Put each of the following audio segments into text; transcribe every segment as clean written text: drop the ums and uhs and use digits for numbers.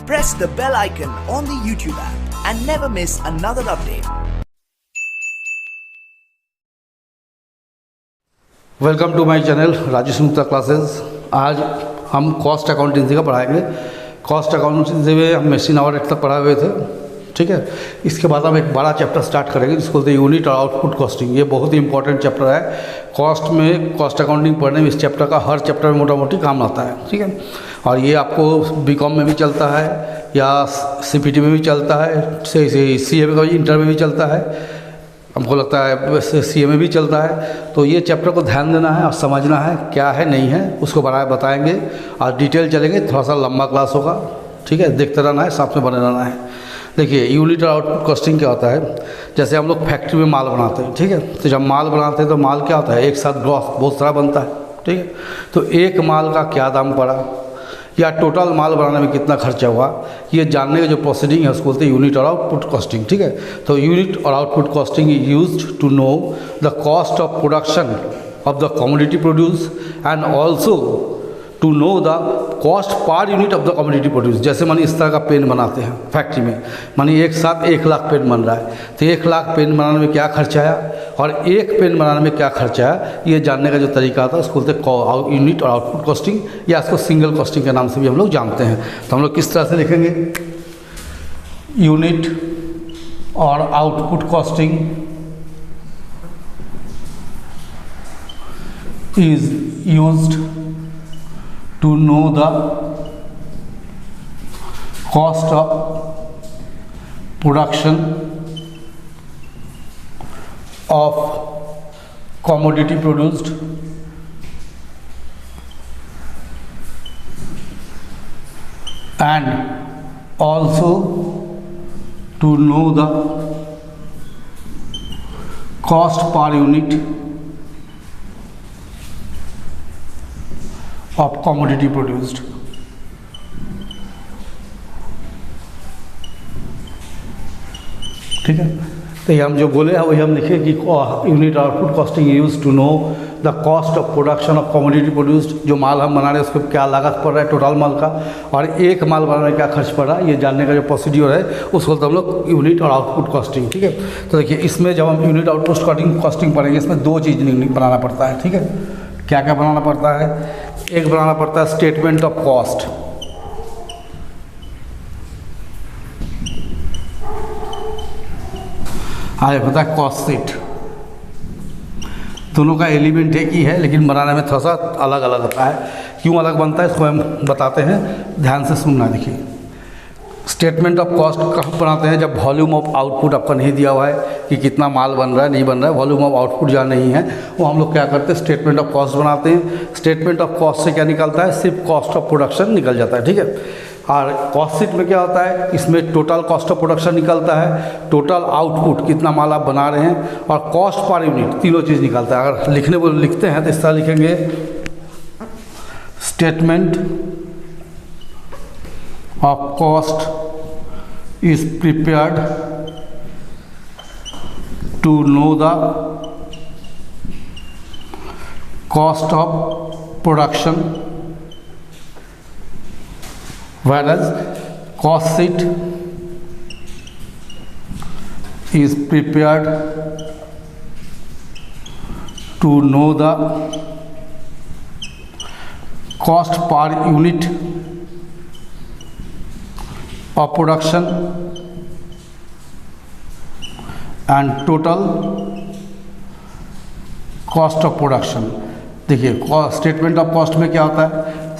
Press the bell icon on the YouTube app and never miss another update. Welcome to my channel Rajesh Mukta classes. आज हम cost accountancy का पढ़ाएंगे। Cost accountancy में हम machine hour rate तक पढ़ाए हुए थे, ठीक है। इसके बाद हम एक बड़ा चैप्टर स्टार्ट करेंगे जिसको बोलते हैं यूनिट और आउटपुट कॉस्टिंग। ये बहुत ही इंपॉर्टेंट चैप्टर है। कॉस्ट में कॉस्ट अकाउंटिंग पढ़ने में इस चैप्टर का हर चैप्टर में मोटा मोटी काम आता है, ठीक है। और ये आपको बीकॉम में भी चलता है या सीपीटी में भी चलता है, सीए में इंटर में भी चलता है, हमको लगता है वैसे सीए में भी चलता है। तो ये चैप्टर को ध्यान देना है और समझना है क्या है नहीं है, उसको बताएंगे और डिटेल चलेंगे। थोड़ा सा लंबा क्लास होगा, ठीक है। देखते रहना है, साथ में बने रहना है। देखिए यूनिट और आउटपुट कॉस्टिंग क्या होता है। जैसे हम लोग फैक्ट्री में माल बनाते हैं, ठीक है। तो जब माल बनाते हैं तो माल क्या होता है, एक साथ ग्रॉस बहुत सारा बनता है, ठीक है। तो एक माल का क्या दाम पड़ा या टोटल माल बनाने में कितना खर्चा हुआ, ये जानने का जो प्रोसीडिंग है उसको बोलते हैं यूनिट और आउटपुट कॉस्टिंग, ठीक है। तो यूनिट और output costing is used to know the cost of production of the commodity produce and also to know the cost per unit of the commodity produce. जैसे मानी इस तरह का पेन बनाते हैं फैक्ट्री में, मानी एक साथ 1 लाख पेन बन रहा है, तो 1 लाख पेन बनाने में क्या खर्चा आया और एक पेन बनाने में क्या खर्चा है, ये जानने का जो तरीका आता है उसको बोलते हैं यूनिट और आउटपुट कॉस्टिंग, या इसको सिंगल कॉस्टिंग के नाम से भी हम लोग जानते हैं। तो हम लोग किस तरह से लिखेंगे, यूनिट और output costing is used to know the cost of production of commodity produced and also to know the cost per unit of commodity produced। ठीक है। तो ये हम जो बोले हैं वही हम लिखे कि unit output costing use to know the cost of production of commodity produced. जो माल हम बना रहे हैं उसको क्या लागत पड़ रहा है टोटल माल का, और एक माल बनाने में क्या खर्च पड़ रहा है, ये जानने का जो प्रोसीड्यूर है उसको हम लोग यूनिट और आउटपुट कॉस्टिंग, ठीक है। तो देखिए इसमें जब हम यूनिट आउटपुट कॉस्टिंग पढ़ेंगे इसमें 2 चीज़ बनाना पड़ता है, ठीक है। क्या क्या बनाना पड़ता है, एक बनाना पड़ता है स्टेटमेंट ऑफ कॉस्ट, एक होता है कॉस्ट शीट। दोनों का एलिमेंट एक ही है लेकिन बनाने में थोड़ा सा अलग अलग होता है। क्यों अलग बनता है इसको हम बताते हैं, ध्यान से सुनना। देखिए स्टेटमेंट ऑफ कॉस्ट कब बनाते हैं, जब वॉल्यूम ऑफ आउटपुट आपका नहीं दिया हुआ है कि कितना माल बन रहा है नहीं बन रहा है, वॉल्यूम ऑफ आउटपुट जहाँ नहीं है वो हम लोग क्या करते हैं स्टेटमेंट ऑफ कॉस्ट बनाते हैं। स्टेटमेंट ऑफ कॉस्ट से क्या निकलता है, सिर्फ कॉस्ट ऑफ प्रोडक्शन निकल जाता है, ठीक है। और कॉस्ट शीट में क्या होता है, इसमें टोटल कॉस्ट ऑफ प्रोडक्शन निकलता है, टोटल आउटपुट कितना माल आप बना रहे हैं, और कॉस्ट पर यूनिट, तीनों चीज़ निकलता है। अगर लिखते हैं तो इस तरह लिखेंगे, statement of cost is prepared to know the cost of production, whereas cost sheet is prepared to know the cost per unit of production and total cost of production। देखिए स्टेटमेंट ऑफ कॉस्ट में क्या होता है,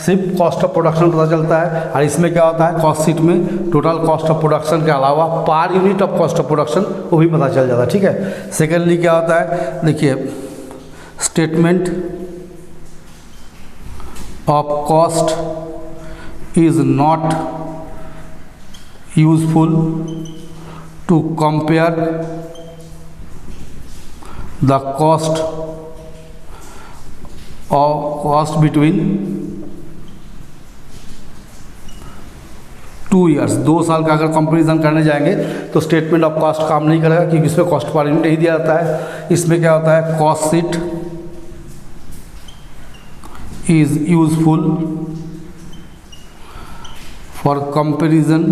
सिर्फ cost of production पता चलता है, और इसमें क्या होता है कॉस्ट शीट में टोटल कॉस्ट ऑफ प्रोडक्शन के अलावा पर unit of cost of production वो भी पता चल जाता है, ठीक है। सेकेंडली क्या होता है, देखिए statement of cost is not useful to compare the cost between 2 years, 2 साल का अगर कंपेरिजन करने जाएंगे तो स्टेटमेंट ऑफ कॉस्ट काम नहीं करेगा क्योंकि इसमें कॉस्ट पर यूनिट नहीं दिया जाता है। इसमें क्या होता है, cost sheet is useful for comparison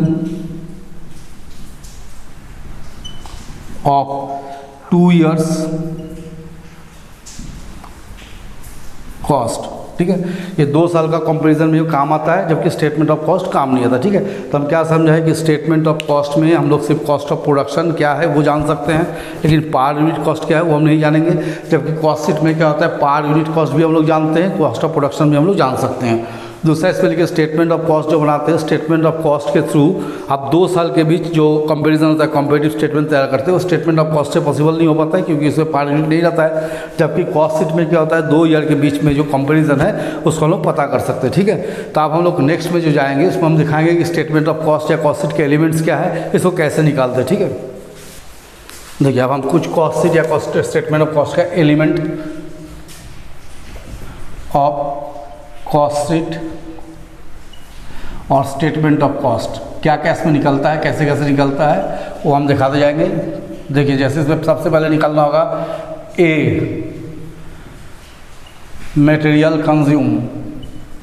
of 2 years cost. ठीक है, ये 2 साल का कंपैरिजन में जो काम आता है, जबकि स्टेटमेंट ऑफ कॉस्ट काम नहीं आता। ठीक है, तो हम क्या समझा है कि स्टेटमेंट ऑफ कॉस्ट में हम लोग सिर्फ कॉस्ट ऑफ प्रोडक्शन क्या है वो जान सकते हैं, लेकिन पर यूनिट कॉस्ट क्या है वो हम नहीं जानेंगे। जबकि कॉस्ट शीट में क्या होता है, पर यूनिट कॉस्ट भी हम लोग जानते हैं, कॉस्ट ऑफ प्रोडक्शन भी हम लोग जान सकते हैं। दूसरा इसमें लिखे स्टेटमेंट ऑफ कॉस्ट जो बनाते हैं, स्टेटमेंट ऑफ कॉस्ट के थ्रू आप 2 साल के बीच जो कंपैरिजन होता है, कंपैरेटिव स्टेटमेंट तैयार करते हैं, वो स्टेटमेंट ऑफ कॉस्ट से पॉसिबल नहीं हो पाता है, क्योंकि इसमें पर यूनिट नहीं रहता है। जबकि कॉस्ट शीट में क्या होता है, 2 ईयर के बीच में जो कंपैरिजन है उसको हम लोग पता कर सकते हैं। ठीक है, तो अब हम लोग नेक्स्ट में जो जाएंगे उसमें हम दिखाएंगे कि स्टेटमेंट ऑफ कॉस्ट या कॉस्ट शीट के एलिमेंट्स क्या है, इसको कैसे निकालते हैं। ठीक है, देखिए अब हम कुछ कॉस्ट शीट या कॉस्ट स्टेटमेंट ऑफ कॉस्ट का एलिमेंट ऑफ कॉस्ट शीट और स्टेटमेंट ऑफ कॉस्ट क्या क्या इसमें निकलता है, कैसे कैसे निकलता है, वो हम दिखाते जाएंगे। देखिए जैसे इसमें सबसे पहले निकालना होगा ए मटेरियल कंज्यूम।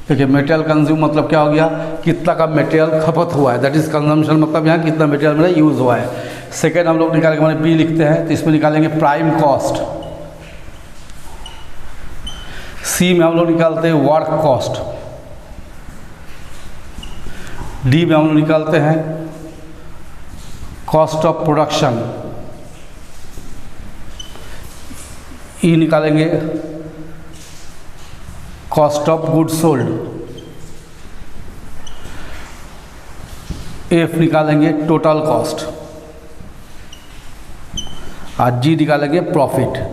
देखिए मटेरियल कंज्यूम मतलब क्या हो गया, कितना का मटेरियल खपत हुआ है, दैट इज कंजम्पशन, मतलब यहाँ कितना मटेरियल मेरा यूज़ हुआ है। सेकेंड हम लोग निकालेंगे, मैंने बी लिखते हैं तो इसमें निकालेंगे प्राइम कॉस्ट। सी में हम लोग निकालते हैं वर्क कॉस्ट। डी में हम लोग निकालते हैं कॉस्ट ऑफ प्रोडक्शन। ई निकालेंगे cost of goods sold. F निकालेंगे टोटल कॉस्ट और जी निकालेंगे प्रॉफिट।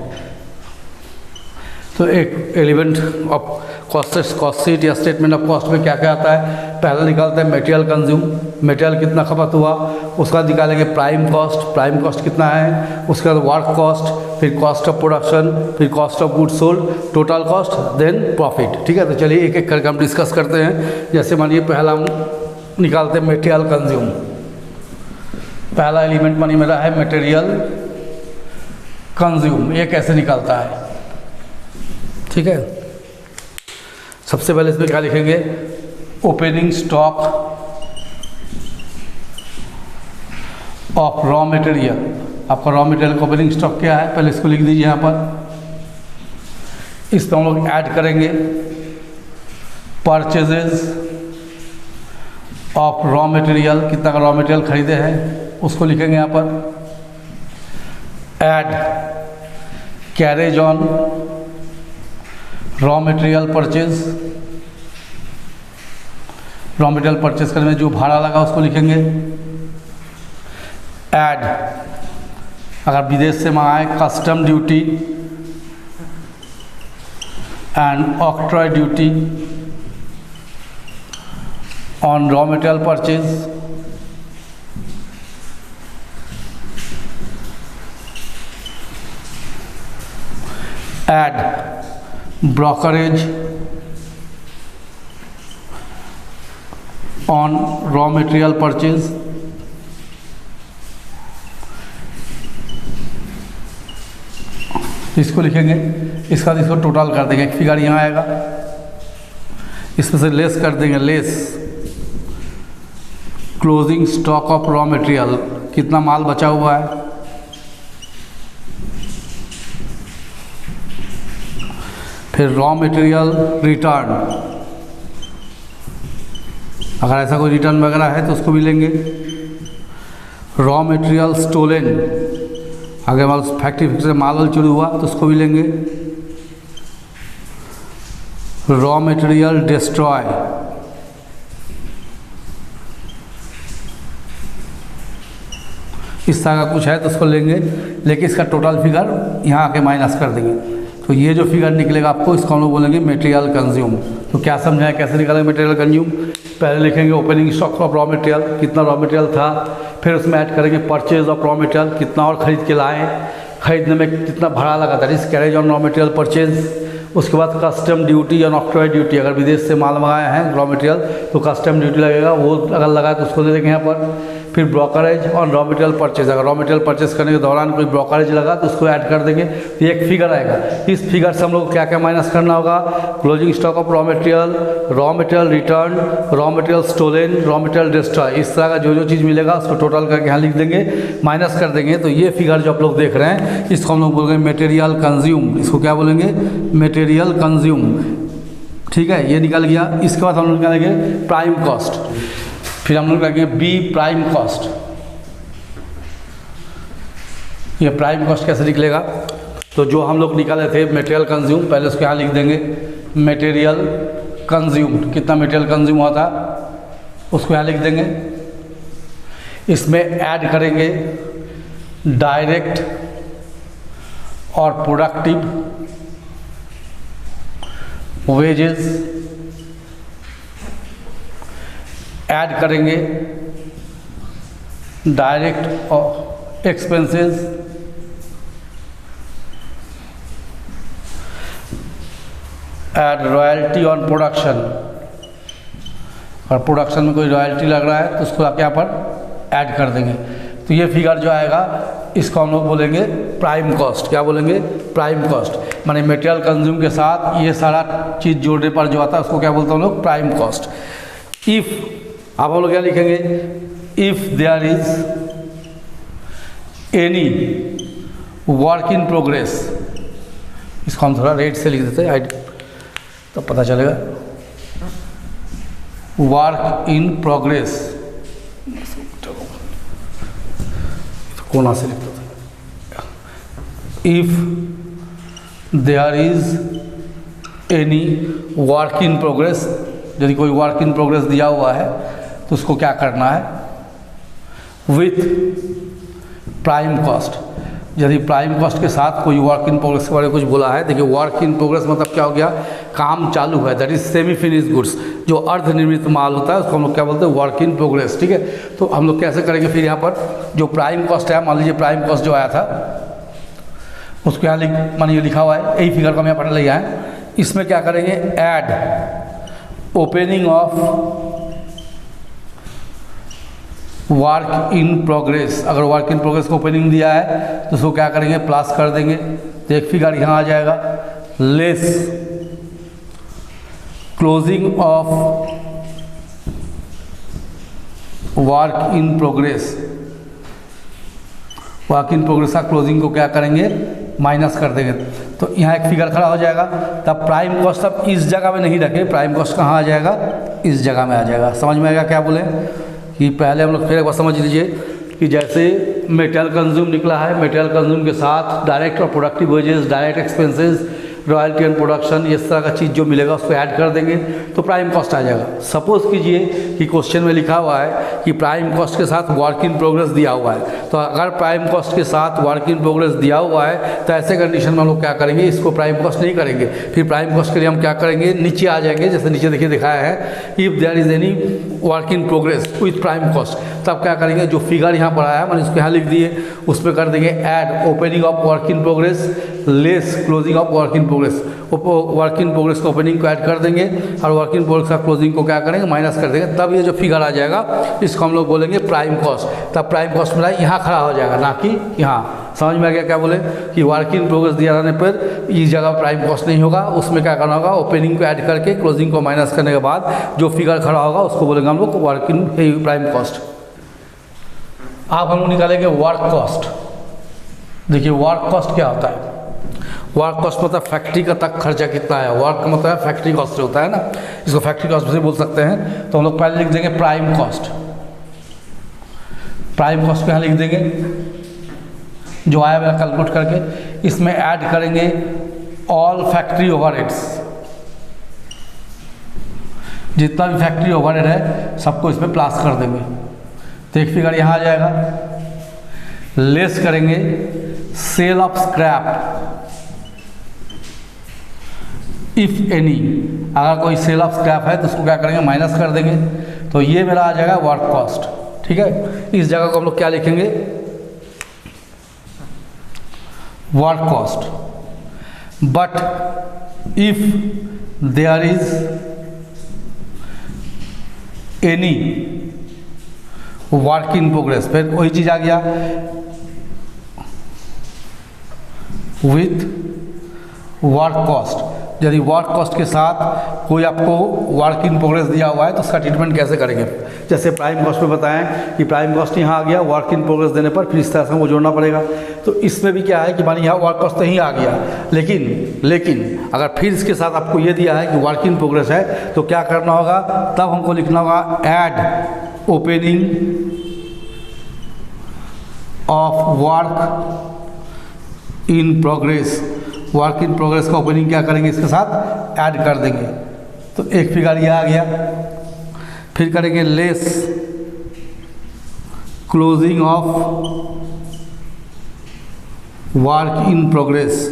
तो एक एलिमेंट ऑफ कॉस्ट शीट या स्टेटमेंट ऑफ कॉस्ट में क्या क्या आता है, पहला निकालते हैं मटेरियल कंज्यूम, मटेरियल कितना खपत हुआ, उसके बाद निकालेंगे प्राइम कॉस्ट कितना है, उसके बाद वर्क कॉस्ट, फिर कॉस्ट ऑफ प्रोडक्शन, फिर cost of goods sold, total cost, then profit. ठीक है, तो चलिए एक एक करके हम डिस्कस करते हैं। जैसे मानिए पहला हम निकालते हैं मटेरियल कंज्यूम। पहला एलिमेंट मानिए मेरा है मटेरियल कंज्यूम, ये कैसे निकलता है। ठीक है, सबसे पहले इसमें क्या लिखेंगे, opening stock of raw material. आपका रॉ मटेरियल का ओपनिंग स्टॉक क्या है, पहले इसको लिख दीजिए यहाँ पर। इसमें हम लोग ऐड करेंगे परचेजेस ऑफ रॉ मटेरियल, कितना का रॉ मटेरियल खरीदे हैं उसको लिखेंगे यहाँ पर। Add carriage on raw material purchase, raw material purchase करने में जो भाड़ा लगा उसको लिखेंगे। ऐड अगर विदेश से मंगाए custom duty and octroi duty on raw material purchase. Add brokerage on raw material purchase। इसको लिखेंगे, इसका इसको टोटल कर देंगे, एक फिगर यहाँ आएगा, इसमें से लेस कर देंगे, less closing stock of raw material, कितना माल बचा हुआ है। फिर रॉ मटेरियल रिटर्न, अगर ऐसा कोई रिटर्न वगैरह है तो उसको भी लेंगे। रॉ मटेरियल स्टोलन, अगर माल फैक्ट्री से माल चोरी हुआ तो उसको भी लेंगे। रॉ मटेरियल डिस्ट्रॉय, इस तरह का कुछ है तो उसको लेंगे, लेकिन इसका टोटल फिगर यहाँ आके माइनस कर देंगे। तो ये जो फिगर निकलेगा आपको, इसको हम लोग बोलेंगे मटेरियल कंज्यूम। तो क्या समझाएं कैसे निकालेंगे मटेरियल कंज्यूम, पहले लिखेंगे opening stock of raw material, कितना रॉ मटेरियल था, फिर उसमें ऐड करेंगे परचेज ऑफ रॉ मटेरियल, कितना और ख़रीद के लाए, खरीदने में कितना भाड़ा लगा, that is carriage on raw material purchase. उसके बाद कस्टम ड्यूटी और ऑक्ट्रॉय ड्यूटी, अगर विदेश से माल मंगाए हैं रॉ मटेरियल तो कस्टम ड्यूटी लगेगा, वो अगर लगा तो उसको दे देंगे यहाँ पर। फिर ब्रोकरेज और रॉ मटेरियल परचेज, अगर रॉ मटेरियल परचेज करने के दौरान कोई ब्रोकरेज लगा तो उसको ऐड कर देंगे, तो एक फिगर आएगा। इस फिगर से हम लोग क्या क्या माइनस करना होगा, closing stock of raw material return, raw material stolen, raw material destroy, इस तरह का जो जो चीज़ मिलेगा उसको टोटल करके यहाँ लिख देंगे, माइनस कर देंगे। तो ये फिगर जो आप लोग देख रहे हैं इसको हम लोग बोलेंगे मटेरियल कंज्यूम, इसको क्या बोलेंगे, मटेरियल कंज्यूम, ठीक है, ये निकल गया। इसके बाद हम लोग निकालेंगे प्राइम कॉस्ट, फिर हम लोग निकालेंगे बी प्राइम कॉस्ट। ये प्राइम कॉस्ट कैसे निकलेगा, तो जो हम लोग निकाले थे मटेरियल कंज्यूम, पहले उसको यहाँ लिख देंगे मटेरियल कंज्यूम, कितना मटेरियल कंज्यूम हुआ था उसको यहाँ लिख देंगे। इसमें ऐड करेंगे डायरेक्ट और प्रोडक्टिव वेजेस, ऐड करेंगे डायरेक्ट और expenses, add royalty on production, और प्रोडक्शन में कोई रॉयल्टी लग रहा है तो उसको आप यहाँ पर ऐड कर देंगे। तो ये फिगर जो आएगा इसको हम लोग बोलेंगे प्राइम कॉस्ट। क्या बोलेंगे, प्राइम कॉस्ट, माने मटेरियल कंज्यूम के साथ ये सारा चीज़ जोड़ने पर जो आता है उसको क्या बोलते हैं हम लोग, प्राइम कॉस्ट। इफ़, अब हम लोग क्या लिखेंगे, if there is any work in progress, इसको हम थोड़ा रेड से लिख देते हैं तो पता चलेगा, वर्क इन प्रोग्रेस, कोना से लिखता था, if there is any work in progress, यदि कोई वर्क इन प्रोग्रेस दिया हुआ है तो उसको क्या करना है, विथ प्राइम कॉस्ट। यदि प्राइम कॉस्ट के साथ कोई वर्क इन प्रोग्रेस के बारे में कुछ बोला है, देखिए वर्क इन प्रोग्रेस मतलब क्या हो गया, काम चालू है, that is semi finish goods, जो अर्धनिर्मित माल होता है उसको हम लोग क्या बोलते हैं, वर्क इन प्रोग्रेस, ठीक है। तो हम लोग कैसे करेंगे, फिर यहाँ पर जो प्राइम कॉस्ट है, मान लीजिए प्राइम कॉस्ट जो आया था उसको यहाँ मानिए लिखा हुआ है, यही फिगर को हम यहाँ पर ले आए, इसमें क्या करेंगे, add opening of work in progress, अगर वर्क इन प्रोग्रेस को ओपनिंग diya है तो उसको क्या करेंगे, प्लस कर देंगे, तो एक फिगर यहाँ आ जाएगा, less closing of work in progress, work in progress का क्लोजिंग को क्या करेंगे, माइनस कर देंगे, तो यहाँ एक फिगर खड़ा हो जाएगा। तब प्राइम कॉस्ट अब इस जगह में नहीं रखे, प्राइम कॉस्ट कहाँ आ जाएगा, इस जगह में आ जाएगा। समझ में आएगा क्या बोले, कि पहले हम लोग फिर एक बार समझ लीजिए कि जैसे मटेरियल कंज्यूम निकला है, मटेरियल कंज्यूम के साथ डायरेक्ट और productive wages, direct expenses, royalty and production, इस तरह का चीज़ जो मिलेगा उसको ऐड कर देंगे तो प्राइम कॉस्ट आ जाएगा। सपोज़ कीजिए कि क्वेश्चन में लिखा हुआ है कि प्राइम कॉस्ट के साथ वर्क इन प्रोग्रेस दिया हुआ है, तो अगर प्राइम कॉस्ट के साथ वर्क इन प्रोग्रेस दिया हुआ है तो ऐसे कंडीशन में हम लोग क्या करेंगे, इसको प्राइम कॉस्ट नहीं करेंगे, फिर प्राइम कॉस्ट के लिए हम क्या करेंगे, नीचे आ जाएंगे, जैसे नीचे देखिए दिखाया है, if there is any work in progress with prime cost, तब क्या करेंगे, जो फिगर यहाँ पर आया है मैंने उसको यहाँ लिख दिए, उसमें कर देंगे add opening of work in progress less closing of work in progress, work in progress को ओपनिंग को ऐड कर देंगे और वर्क इन प्रोग्रेस का क्लोजिंग को क्या करेंगे, माइनस कर देंगे, तब ये जो फिगर आ जाएगा इसको हम लोग बोलेंगे प्राइम कॉस्ट। तब प्राइम कॉस्ट मेरा यहाँ खड़ा हो जाएगा, ना कि यहाँ। समझ में आ गया क्या बोले, कि वर्क इन प्रोग्रेस दिया रहने पर इस जगह प्राइम कॉस्ट नहीं होगा, उसमें क्या करना होगा, ओपनिंग को ऐड करके क्लोजिंग को माइनस करने के बाद जो फिगर खड़ा होगा उसको बोलेंगे हम लोग वर्क इन प्राइम कॉस्ट। अब हम लोग निकालेंगे वर्क कॉस्ट। देखिए वर्क कॉस्ट क्या होता है, वर्क कॉस्ट मतलब फैक्ट्री का तक खर्चा कितना है, वर्क का मतलब फैक्ट्री कॉस्ट से होता है ना, इसको फैक्ट्री कॉस्ट से बोल सकते हैं। तो हम लोग पहले लिख देंगे प्राइम कॉस्ट, प्राइम कॉस्ट को यहाँ लिख देंगे, जो आया मेरा कैलकुलेट करके, इसमें ऐड करेंगे ऑल फैक्ट्री ओवरहेड्स, जितना भी फैक्ट्री ओवरहेड है सबको इसमें प्लस कर देंगे, तो एक फिगर यहाँ आ जाएगा। लेस करेंगे sale of scrap if any, अगर कोई सेल ऑफ स्क्रैप है तो उसको क्या करेंगे, माइनस कर देंगे, तो ये मेरा आ जाएगा वर्क कॉस्ट। ठीक है, इस जगह को हम लोग क्या लिखेंगे, work cost. But if there is any work in progress, फिर वही चीज़ आ गया विथ वर्क कॉस्ट। यदि वर्क कॉस्ट के साथ कोई आपको वर्क इन प्रोग्रेस दिया हुआ है तो उसका ट्रीटमेंट कैसे करेंगे। जैसे प्राइम कॉस्ट में बताएं कि प्राइम कॉस्ट यहाँ आ गया, वर्क इन प्रोग्रेस देने पर फिर इस तरह से हमको जोड़ना पड़ेगा। तो इसमें भी क्या है कि मानिए यहाँ वर्क कॉस्ट तो ही आ गया, लेकिन अगर फिर इसके साथ आपको ये दिया है कि वर्क इन प्रोग्रेस है तो क्या करना होगा, तब हमको लिखना होगा add opening of work in progress. Work in progress का ओपनिंग क्या करेंगे, इसके साथ ऐड कर देंगे। तो एक फिगर ये आ गया। फिर करेंगे less closing of work in progress.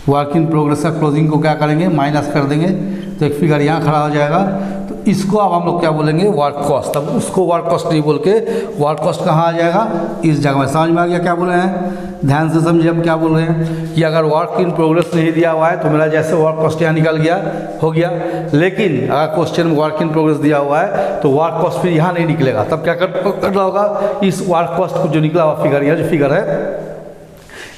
Work in progress का क्लोजिंग को क्या करेंगे, माइनस कर देंगे। तो एक फिगर यहाँ खड़ा हो जाएगा। तो इसको अब हम लोग क्या बोलेंगे, वर्क कॉस्ट। तब उसको वर्क कॉस्ट नहीं बोल के वर्क कॉस्ट कहाँ आ जाएगा, इस जगह में। समझ में आ गया क्या बोल रहे हैं, ध्यान से समझिए हम क्या बोल रहे हैं कि अगर वर्क इन प्रोग्रेस नहीं दिया हुआ है तो मेरा जैसे वर्क कॉस्ट यहाँ निकल गया हो गया, लेकिन अगर क्वेश्चन में वर्क इन प्रोग्रेस दिया हुआ है तो वर्क कॉस्ट फिर यहाँ नहीं निकलेगा। तब क्या करना होगा, इस वर्क कॉस्ट को जो निकला हुआ फिगर, यह जो फिगर है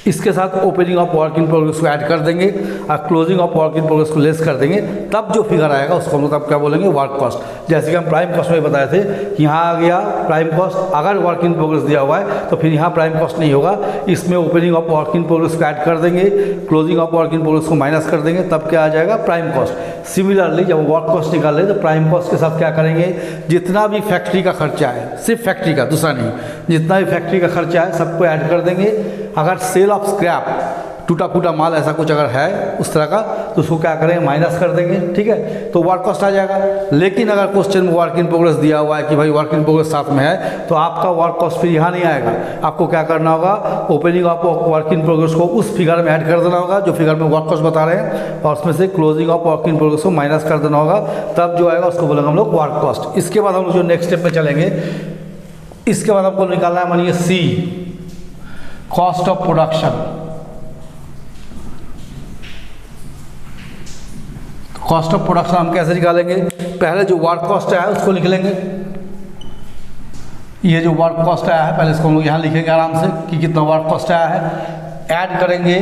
इसके साथ opening of work in progress को ऐड कर देंगे और closing of work in progress को लेस कर देंगे। तब जो फिगर आएगा उसको हम लोग तब क्या बोलेंगे, वर्क कॉस्ट। जैसे कि हम प्राइम कॉस्ट में बताए थे कि यहाँ आ गया प्राइम कॉस्ट, अगर वर्क इन प्रोग्रेस दिया हुआ है तो फिर यहाँ प्राइम कॉस्ट नहीं होगा, इसमें opening of work in progress को ऐड कर देंगे, closing of work in progress को माइनस कर देंगे, तब क्या आ जाएगा, प्राइम कॉस्ट। सिमिलरली जब वर्क कॉस्ट निकाल रहे तो प्राइम कॉस्ट के साथ क्या करेंगे, जितना भी फैक्ट्री का खर्चा है, सिर्फ फैक्ट्री का, दूसरा नहीं, जितना भी फैक्ट्री का खर्चा है सबको ऐड कर देंगे। अगर सेल ऑफ स्क्रैप, टूटा फूटा माल ऐसा कुछ अगर है उस तरह का, तो उसको क्या करेंगे, माइनस कर देंगे, ठीक है, तो वर्क कॉस्ट आ जाएगा। लेकिन अगर क्वेश्चन में वर्क इन प्रोग्रेस दिया हुआ है कि भाई वर्क इन प्रोग्रेस साथ में है, तो आपका वर्क कॉस्ट फिर यहाँ नहीं आएगा। आपको क्या करना होगा, opening of work in progress को उस फिगर में ऐड कर देना होगा जो फिगर में वर्क कॉस्ट बता रहे हैं, और उसमें से closing of work in progress को माइनस कर देना होगा। तब जो आएगा उसको बोलेंगे हम लोग वर्क कॉस्ट। इसके बाद हम लोग जो नेक्स्ट स्टेप में चलेंगे, इसके बाद हमको निकालना है, मानिए C, cost of production. Cost of production हम कैसे निकालेंगे, पहले जो वर्क कॉस्ट आया है उसको लिख लेंगे। ये जो वर्क कॉस्ट आया है पहले इसको हम लोग यहाँ लिखेंगे आराम से कि कितना वर्क कॉस्ट आया है। ऐड करेंगे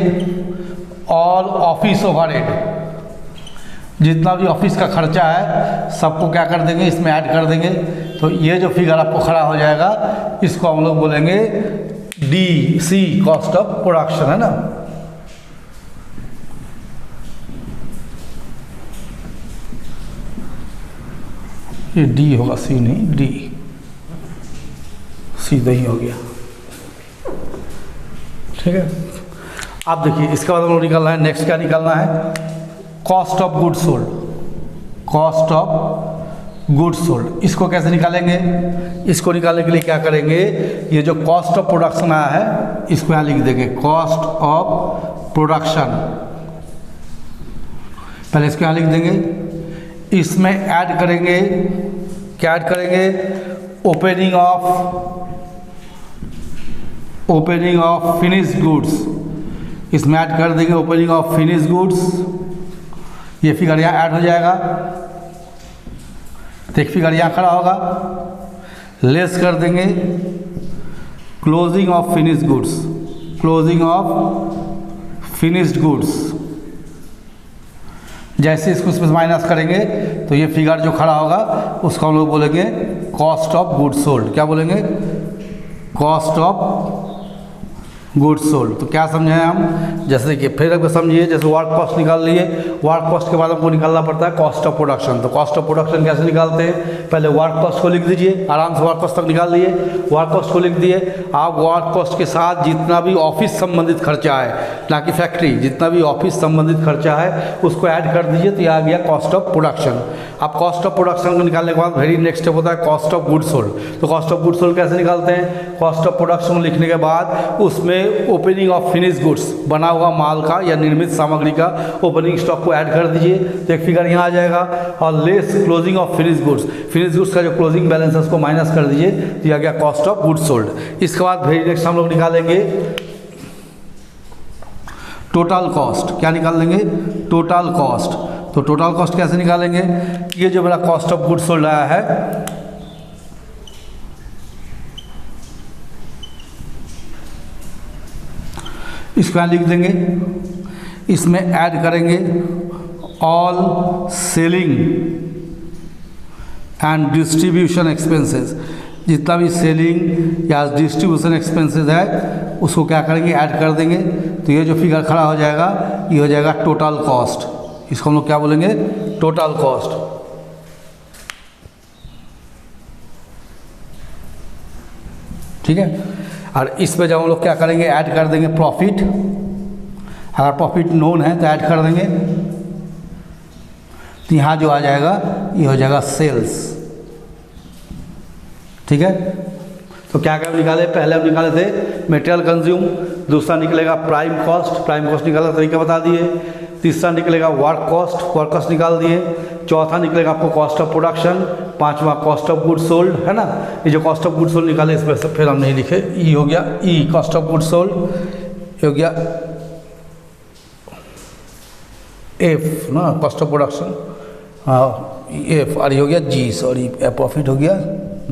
ऑल ऑफिस ओवरहेड, जितना भी ऑफिस का खर्चा है सबको क्या कर देंगे, इसमें ऐड कर देंगे। तो ये जो फिगर आपको खड़ा हो जाएगा इसको हम लोग बोलेंगे D, C, cost of production, है ना। ये डी होगा, सी नहीं, डी, सीधा ही हो गया, ठीक है। अब देखिए इसके बाद हम लोग निकालना है, नेक्स्ट क्या निकालना है, cost of goods sold. Cost of goods sold, इसको कैसे निकालेंगे, इसको निकालने के लिए क्या करेंगे, ये जो कॉस्ट ऑफ प्रोडक्शन आया है इसको यहाँ लिख देंगे, कॉस्ट ऑफ प्रोडक्शन। पहले इसको यहाँ लिख देंगे, इसमें ऐड करेंगे, क्या ऐड करेंगे, ओपनिंग ऑफ फिनिश्ड गुड्स। इसमें ऐड कर देंगे ओपनिंग ऑफ फिनिश्ड गुड्स। ये फिगर यहाँ ऐड हो जाएगा, तो एक फिगर यहाँ खड़ा होगा। लेस कर देंगे closing of finished goods, closing of finished goods. जैसे इसको इसमें माइनस करेंगे तो ये फिगर जो खड़ा होगा उसको हम लोग बोलेंगे कॉस्ट ऑफ गुड्स सोल्ड। क्या बोलेंगे, कॉस्ट ऑफ गुड्स सोल्ड। तो क्या समझे हम, जैसे कि फिर अगर समझिए, जैसे वर्क कॉस्ट निकाल लिए, वर्क कॉस्ट के बाद हमको निकालना पड़ता है कॉस्ट ऑफ प्रोडक्शन। तो कॉस्ट ऑफ प्रोडक्शन कैसे निकालते हैं, पहले वर्क कॉस्ट को लिख दीजिए, आराम से वर्क कॉस्ट तक निकाल लिए, वर्क कॉस्ट को लिख दिए। आप वर्क कॉस्ट के साथ जितना भी ऑफिस संबंधित खर्चा है, ना कि फैक्ट्री, जितना भी ऑफिस संबंधित खर्चा है उसको ऐड कर दीजिए, तो ये आ गया कॉस्ट ऑफ प्रोडक्शन। अब कॉस्ट ऑफ प्रोडक्शन को निकालने के बाद वेरी नेक्स्ट स्टेप होता है कॉस्ट ऑफ गुड्स सोल्ड। तो कॉस्ट ऑफ गुड्स सोल्ड कैसे निकालते हैं, कॉस्ट ऑफ प्रोडक्शन लिखने के बाद उसमें ओपनिंग ऑफ फिनिश गुड्स, बना हुआ माल का या निर्मित सामग्री का ओपनिंग स्टॉक को ऐड कर दीजिए, तो एक फिगर यहाँ आ जाएगा। और less closing of finish goods, finish goods का जो क्लोजिंग बैलेंस है उसको माइनस कर दीजिए, तो यह आ गया कॉस्ट ऑफ गुड्स सोल्ड। इसके बाद वेरी नेक्स्ट हम लोग निकालेंगे टोटल कॉस्ट। क्या निकाल लेंगे, टोटल कॉस्ट। तो टोटल कॉस्ट कैसे निकालेंगे, ये जो मेरा कॉस्ट ऑफ गुड्स सोल्ड आया है इसको यहाँ लिख देंगे। इसमें ऐड करेंगे all selling and distribution expenses, जितना भी सेलिंग या डिस्ट्रीब्यूशन एक्सपेंसेस है उसको क्या करेंगे, ऐड कर देंगे। तो ये जो फिगर खड़ा हो जाएगा ये हो जाएगा टोटल कॉस्ट। इसको हम लोग क्या बोलेंगे, टोटल कॉस्ट। ठीक है। और इसमें जब हम लोग क्या करेंगे, ऐड कर देंगे प्रॉफिट। अगर प्रॉफिट नोन है तो ऐड कर देंगे। तो यहाँ जो आ जाएगा ये हो जाएगा सेल्स। ठीक है। तो क्या क्या निकाले, पहले हम निकाले थे मटेरियल कंज्यूम, दूसरा निकलेगा प्राइम कॉस्ट, प्राइम कॉस्ट निकालने का तरीका बता दिए। तीसरा निकलेगा वर्क कॉस्ट, वर्क कॉस्ट निकाल दिए। चौथा निकलेगा आपको कॉस्ट ऑफ प्रोडक्शन, पांचवा कॉस्ट ऑफ गुड सोल्ड, है ना। ये जो कॉस्ट ऑफ गुड सोल्ड निकाले इसमें से फिर हम नहीं लिखे, ई हो गया, E cost of good sold हो गया, एफ ना कॉस्ट ऑफ प्रोडक्शन, हाँ एफ, और ये हो गया जी, सॉरी प्रॉफिट हो गया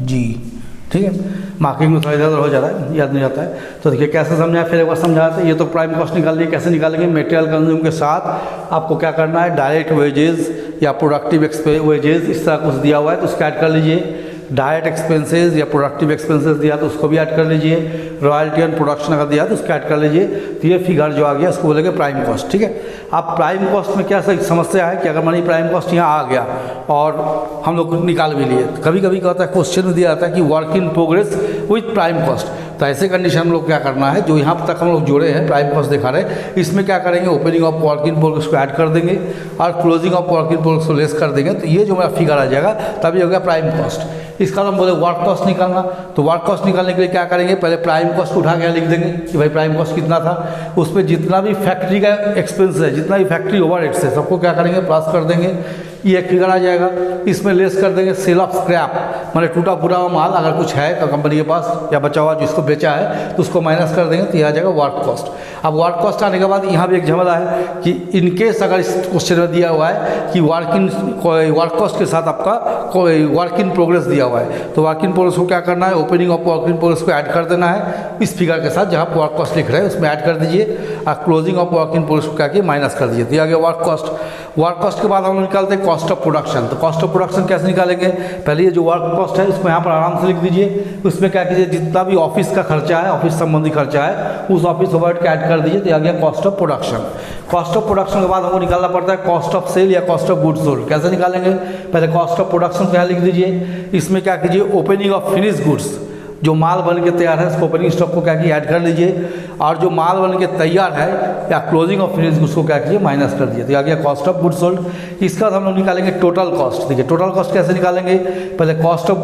जी। ठीक है। मार्किंग में थोड़ा इधर उधर हो जा रहा है, याद नहीं आता है। तो देखिए कैसे समझाया, फिर एक बार समझाते हैं। ये तो प्राइम कॉस्ट निकाल ली, कैसे निकालेंगे, मटेरियल कंज्यूम के साथ आपको क्या करना है, डायरेक्ट वेजेस या प्रोडक्टिव वेजेस इस तरह कुछ दिया हुआ है तो उसको ऐड कर लीजिए। डायरेक्ट एक्सपेंसेस या प्रोडक्टिव एक्सपेंसेस दिया तो उसको भी ऐड कर लीजिए। रॉयल्टी एंड प्रोडक्शन अगर दिया तो उसको ऐड कर लीजिए। तो ये फिगर जो आ गया इसको बोलेंगे प्राइम कॉस्ट। ठीक है। अब प्राइम कॉस्ट में क्या समस्या है कि अगर मानी प्राइम कॉस्ट यहाँ आ गया और हम लोग निकाल भी लिए, कभी कभी क्या होता है क्वेश्चन में दिया जाता है कि work in progress with prime cost. तो ऐसे कंडीशन हम लोग क्या करना है, जो यहाँ तक हम लोग जोड़े हैं प्राइम कॉस्ट दिखा रहे हैं, इसमें क्या करेंगे, opening of work in progress को ऐड कर देंगे और closing of work in progress को लेस कर देंगे। तो ये जो मेरा फिगर आ जाएगा तभी हो गया प्राइम कॉस्ट। इसका हम बोले वर्क कॉस्ट निकालना। तो वर्क कॉस्ट निकालने के लिए क्या करेंगे, पहले प्राइम कॉस्ट उठा के लिख देंगे कि भाई प्राइम कॉस्ट कितना था, उसमें जितना भी फैक्ट्री का एक्सपेंस है, जितना भी फैक्ट्री ओवरहेड्स है, सबको क्या करेंगे, प्लस कर देंगे। ये एक फिगर आ जाएगा। इसमें लेस कर देंगे सेल ऑफ स्क्रैप, माने टूटा फूटा हुआ माल अगर कुछ है कंपनी के पास या बचा हुआ जिसको बेचा है तो उसको माइनस कर देंगे। तो यह आ जाएगा वर्क कॉस्ट। अब वर्क कॉस्ट आने के बाद यहाँ भी एक झमेला है कि इनकेस अगर इस क्वेश्चन में दिया हुआ है कि वर्क कॉस्ट के साथ आपका कोई वर्क इन प्रोग्रेस दिया हुआ है, तो वर्क इन प्रोग्रेस को क्या करना है, opening of work in progress को ऐड कर देना है इस फिगर के साथ जहाँ वर्क कॉस्ट लिख रहे हैं उसमें ऐड कर दीजिए और closing of work in progress को क्या किए, माइनस कर दीजिए। तो आ गया वर्क कॉस्ट। वर्क कॉस्ट के बाद हम निकालते हैं कॉस्ट ऑफ प्रोडक्शन। तो कॉस्ट ऑफ प्रोडक्शन कैसे निकालेंगे, पहले ये जो वर्क कॉस्ट है इसको यहाँ पर आराम से लिख दीजिए। उसमें क्या कीजिए, जितना भी ऑफिस का खर्चा है, ऑफिस संबंधी खर्चा है, उस ऑफिस ओवरहेड का ऐड कर दीजिए। तो आ गया cost of production. Cost of production के बाद हमको निकालना पड़ता है कॉस्ट ऑफ सेल या कॉस्ट ऑफ गुड्स सोल्ड। कैसे निकालेंगे, पहले कॉस्ट ऑफ प्रोडक्शन को यहाँ लिख दीजिए। इसमें क्या कीजिए, ओपनिंग ऑफ फिनिश गुड्स, जो माल बन के तैयार है उसको ओपनिंग स्टॉक को क्या किया, ऐड कर लीजिए। और जो माल बन के तैयार है या क्लोजिंग ऑफ फिनिश गुड्स को क्या कीजिए, माइनस कर दिए। तो आ गया कॉस्ट ऑफ गुड्स सोल्ड। इसके बाद हम लोग निकालेंगे टोटल कॉस्ट। देखिए टोटल कॉस्ट कैसे निकालेंगे, पहले कॉस्ट ऑफ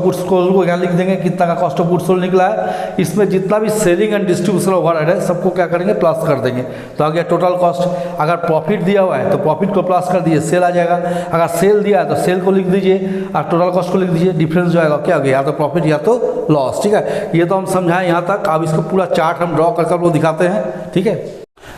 गुड्स को यहाँ लिख देंगे कितना का कॉस्ट ऑफ गुड्स सोल्ड निकला है। इसमें जितना भी सेलिंग एंड डिस्ट्रीब्यूशन ओवरहेड है सबको क्या करेंगे, प्लस कर देंगे। तो आ गया टोटल कॉस्ट। अगर प्रॉफिट दिया हुआ है तो प्रॉफिट को प्लस कर दीजिए, सेल आ जाएगा। अगर सेल दिया है तो सेल को लिख दीजिए और टोटल कॉस्ट को लिख दीजिए। डिफरेंस जो आएगा क्या हो गया, या तो प्रॉफिट या तो लॉस। ठीक है, ये तो हम समझाएं यहाँ तक। अब इसको पूरा चार्ट हम ड्रॉ कर वो दिखाते हैं। ठीक है,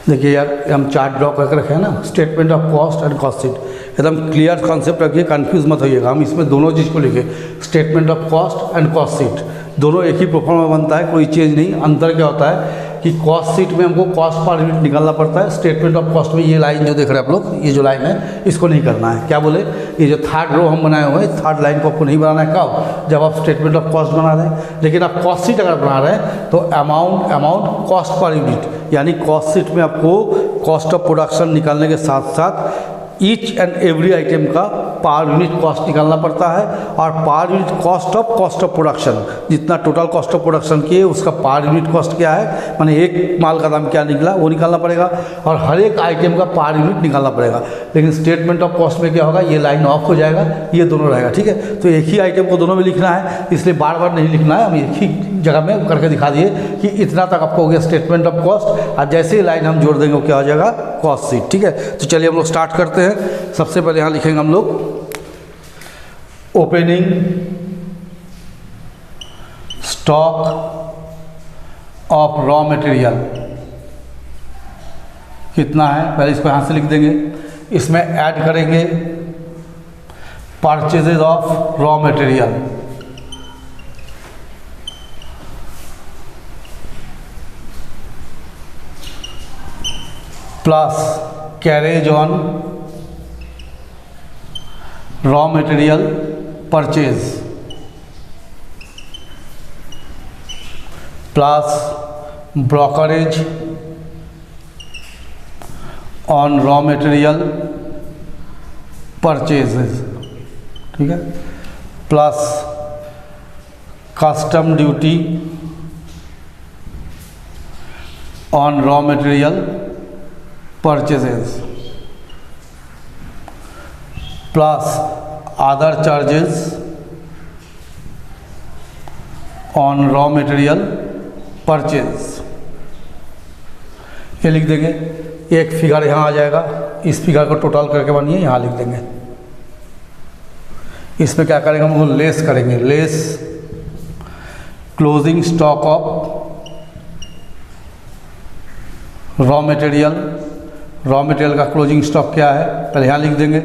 देखिए यार हम चार्ट ड्रॉ करके रखे हैं ना, statement of cost and cost sheet. एकदम क्लियर कॉन्सेप्ट रखिए, कंफ्यूज मत होइएगा। हम इसमें दोनों चीज़ को लिखे, statement of cost and cost sheet, दोनों एक ही प्रोफॉर्म में बनता है, कोई चेंज नहीं। अंतर क्या होता है कि कॉस्ट शीट में हमको कॉस्ट पर यूनिट निकालना पड़ता है, स्टेटमेंट ऑफ कॉस्ट में ये लाइन जो देख रहे हैं आप लोग, ये जो लाइन है इसको नहीं करना है। क्या बोले, ये जो थर्ड रो हम बनाए हुए हैं, थर्ड लाइन को आपको नहीं बनाना है। कब, जब आप स्टेटमेंट ऑफ कॉस्ट बना रहे हैं। लेकिन आप कॉस्ट शीट अगर बना रहे हैं तो अमाउंट कॉस्ट पर यूनिट, यानी कॉस्ट शीट में आपको कॉस्ट ऑफ प्रोडक्शन निकालने के साथ साथ ईच एंड एवरी आइटम का पर यूनिट कॉस्ट निकालना पड़ता है और per unit cost of production, जितना टोटल कॉस्ट ऑफ प्रोडक्शन की है उसका पर यूनिट कॉस्ट क्या है, माने एक माल का दाम क्या निकला वो निकालना पड़ेगा और हर एक आइटम का पर यूनिट निकालना पड़ेगा। लेकिन स्टेटमेंट ऑफ कॉस्ट में क्या होगा, ये लाइन ऑफ हो जाएगा, ये दोनों रहेगा। ठीक है, तो एक ही आइटम को दोनों में लिखना है, इसलिए बार बार नहीं लिखना है। हम एक ही जगह में करके दिखा दिए कि इतना तक आपको हो गया स्टेटमेंट ऑफ कॉस्ट, और जैसे ही लाइन हम जोड़ देंगे वो क्या हो जाएगा, कॉस्ट शीट। ठीक है, तो चलिए हम लोग स्टार्ट करते हैं। सबसे पहले यहाँ लिखेंगे हम लोग opening stock of raw material कितना है, पहले इसको यहाँ से लिख देंगे। इसमें ऐड करेंगे purchases of raw material, plus carriage on raw material purchase plus brokerage on raw material purchases, ठीक है, plus custom duty on raw material purchases plus other charges on raw material purchase. ये लिख देंगे, एक figure यहाँ आ जाएगा, इस figure को टोटल करके बनिए यहाँ लिख देंगे। इसमें क्या करेंगे हम लोग, लेस करेंगे, less closing stock of raw material. Raw material का क्लोजिंग स्टॉक क्या है, पहले यहाँ लिख देंगे।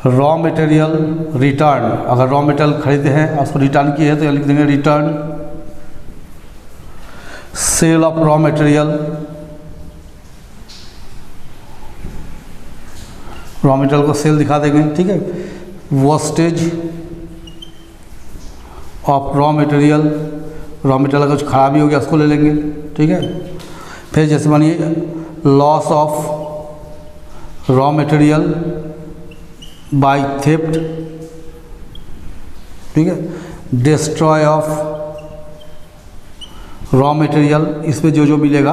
रॉ मटेरियल रिटर्न, अगर रॉ मटेरियल खरीदे हैं और उसको रिटर्न किए हैं तो यहाँ लिख देंगे return. Sale of raw material, raw material को सेल दिखा देंगे, ठीक है। Wastage of raw material, raw material का कुछ खराबी हो गया उसको ले लेंगे, ठीक है। फिर जैसे मानिए loss of raw material by theft, ठीक है। डिस्ट्रॉय ऑफ रॉ मटेरियल, इसमें जो जो मिलेगा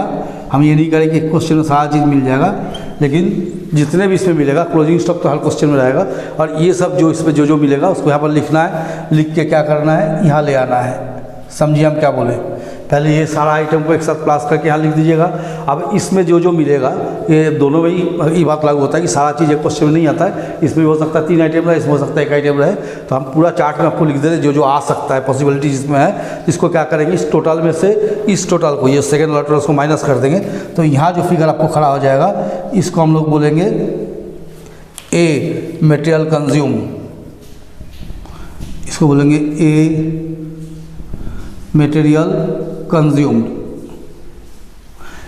हम ये नहीं करेंगे कि क्वेश्चन में सारा चीज़ मिल जाएगा, लेकिन जितने भी इसमें मिलेगा क्लोजिंग स्टॉक तो हर क्वेश्चन में रहेगा, और ये सब जो इसमें जो जो मिलेगा उसको यहाँ पर लिखना है, लिख के क्या करना है, यहाँ ले आना है। समझिए हम क्या बोले, पहले ये सारा आइटम को एक साथ प्लस करके यहाँ लिख दीजिएगा। अब इसमें जो जो मिलेगा ये दोनों में ही ये बात लागू होता है कि सारा चीज़ एक क्वेश्चन में नहीं आता है, इसमें भी हो सकता है 3 आइटम रहे, इसमें हो सकता है 1 आइटम रहे, तो हम पूरा चार्ट में आपको लिख देते जो जो आ सकता है, पॉसिबिलिटी जिसमें है, इसको क्या करेंगे, इस टोटल में से इस टोटल को, ये सेकेंड वाला टोटल उसको माइनस कर देंगे, तो यहाँ जो फिगर आपको खड़ा हो जाएगा इसको हम लोग बोलेंगे ए मटेरियल कंज्यूम, इसको बोलेंगे ए मटेरियल कंज्यूम्ड।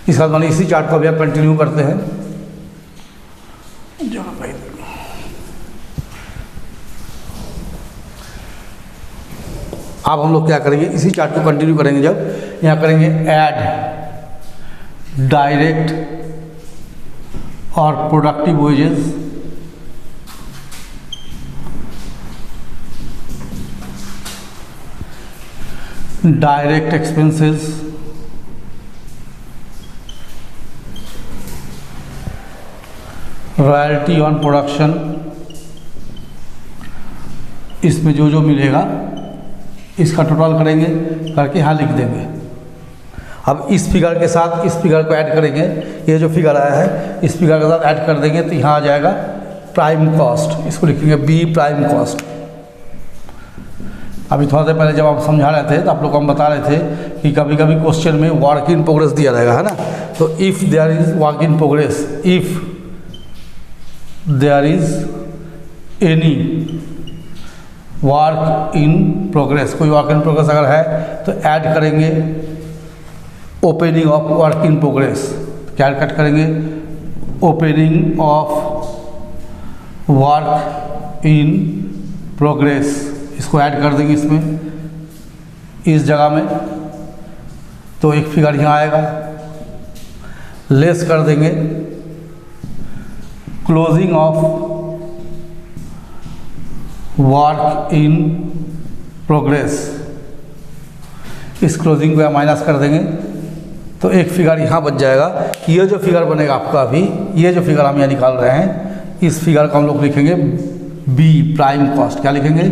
इसका मैंने इसी चार्ट को भी आप कंटिन्यू करते हैं। अब हम लोग क्या करेंगे, इसी चार्ट को कंटिन्यू करेंगे, जब यहाँ करेंगे ऐड डायरेक्ट और productive wages, direct expenses, royalty on production, इसमें जो जो मिलेगा इसका टोटल करेंगे, करके यहाँ लिख देंगे। अब इस फिगर के साथ इस फिगर को ऐड करेंगे, ये जो फिगर आया है इस फिगर के साथ ऐड कर देंगे तो यहाँ आ जाएगा प्राइम कॉस्ट, इसको लिखेंगे बी प्राइम कॉस्ट। अभी थोड़ा देर पहले जब आप समझा रहे थे तो आप लोग को हम बता रहे थे कि कभी कभी क्वेश्चन में वर्क इन प्रोग्रेस दिया रहेगा, है ना, तो if there is work in progress, if there is any work in progress, कोई वर्क इन प्रोग्रेस अगर है तो ऐड करेंगे opening of work in progress, क्या कट करेंगे, opening of work in progress, इसको ऐड कर देंगे इसमें, इस जगह में, तो एक फिगर यहाँ आएगा। लेस कर देंगे closing of work in progress, इस क्लोजिंग को माइनस कर देंगे तो एक फिगर यहाँ बच जाएगा। ये जो फिगर बनेगा आपका अभी, ये जो फिगर हम यहाँ निकाल रहे हैं, इस फिगर को हम लोग लिखेंगे बी प्राइम कॉस्ट। क्या लिखेंगे,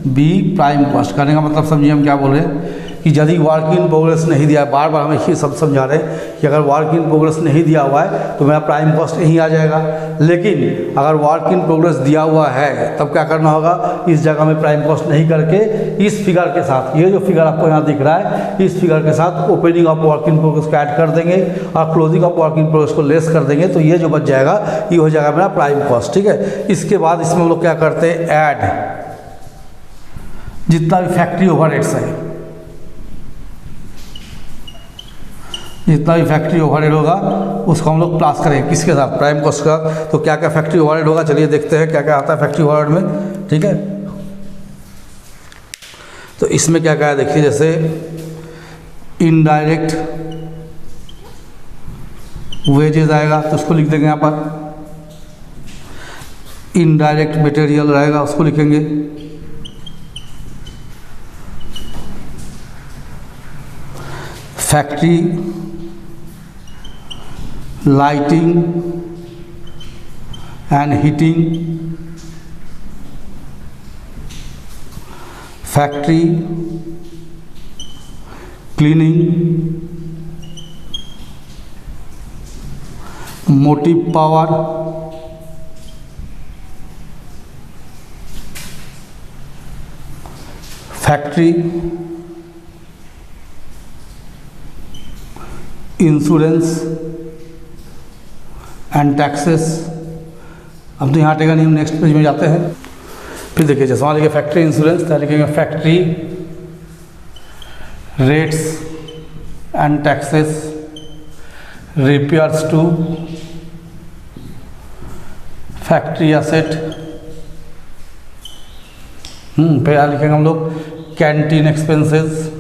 बी प्राइम कॉस्ट। करने का मतलब समझिए हम क्या बोल रहे हैं कि यदि वर्क इन प्रोग्रेस नहीं दिया है, बार बार हमें ये सब समझा रहे हैं कि अगर वर्क इन प्रोग्रेस नहीं दिया हुआ है तो मेरा प्राइम कॉस्ट यहीं आ जाएगा, लेकिन अगर वर्क इन प्रोग्रेस दिया हुआ है तब क्या करना होगा, इस जगह में प्राइम कॉस्ट नहीं करके इस फिगर के साथ, ये जो फिगर आपको यहाँ दिख रहा है, इस फिगर के साथ opening of work in progress को ऐड कर देंगे और closing of work in progress को लेस कर देंगे, तो ये जो बच जाएगा ये हो जाएगा मेरा प्राइम कॉस्ट। ठीक है, इसके बाद इसमें हम लोग क्या करते हैं, ऐड जितना भी फैक्ट्री ओवरहेड्स है, जितना भी फैक्ट्री ओवरहेड होगा उसको हम लोग प्लस करेंगे किसके साथ, प्राइम कॉस्ट का। तो क्या क्या फैक्ट्री ओवरहेड होगा, चलिए देखते हैं क्या क्या आता है फैक्ट्री ओवरहेड में। ठीक है, तो इसमें क्या क्या है देखिए, जैसे इनडायरेक्ट वेजेस आएगा तो उसको लिख देंगे यहाँ पर, इनडायरेक्ट मटेरियल रहेगा उसको लिखेंगे, factory lighting and heating, factory cleaning, motive power, factory insurance and taxes. अब तो यहाँ हटेगा नहीं, हम नेक्स्ट पेज में जाते हैं। फिर देखिए जैसे वहाँ लिखे फैक्ट्री इंश्योरेंस, तो लिखेंगे factory rates and taxes repairs to factory asset. फिर यहाँ लिखेंगे हम लोग canteen expenses,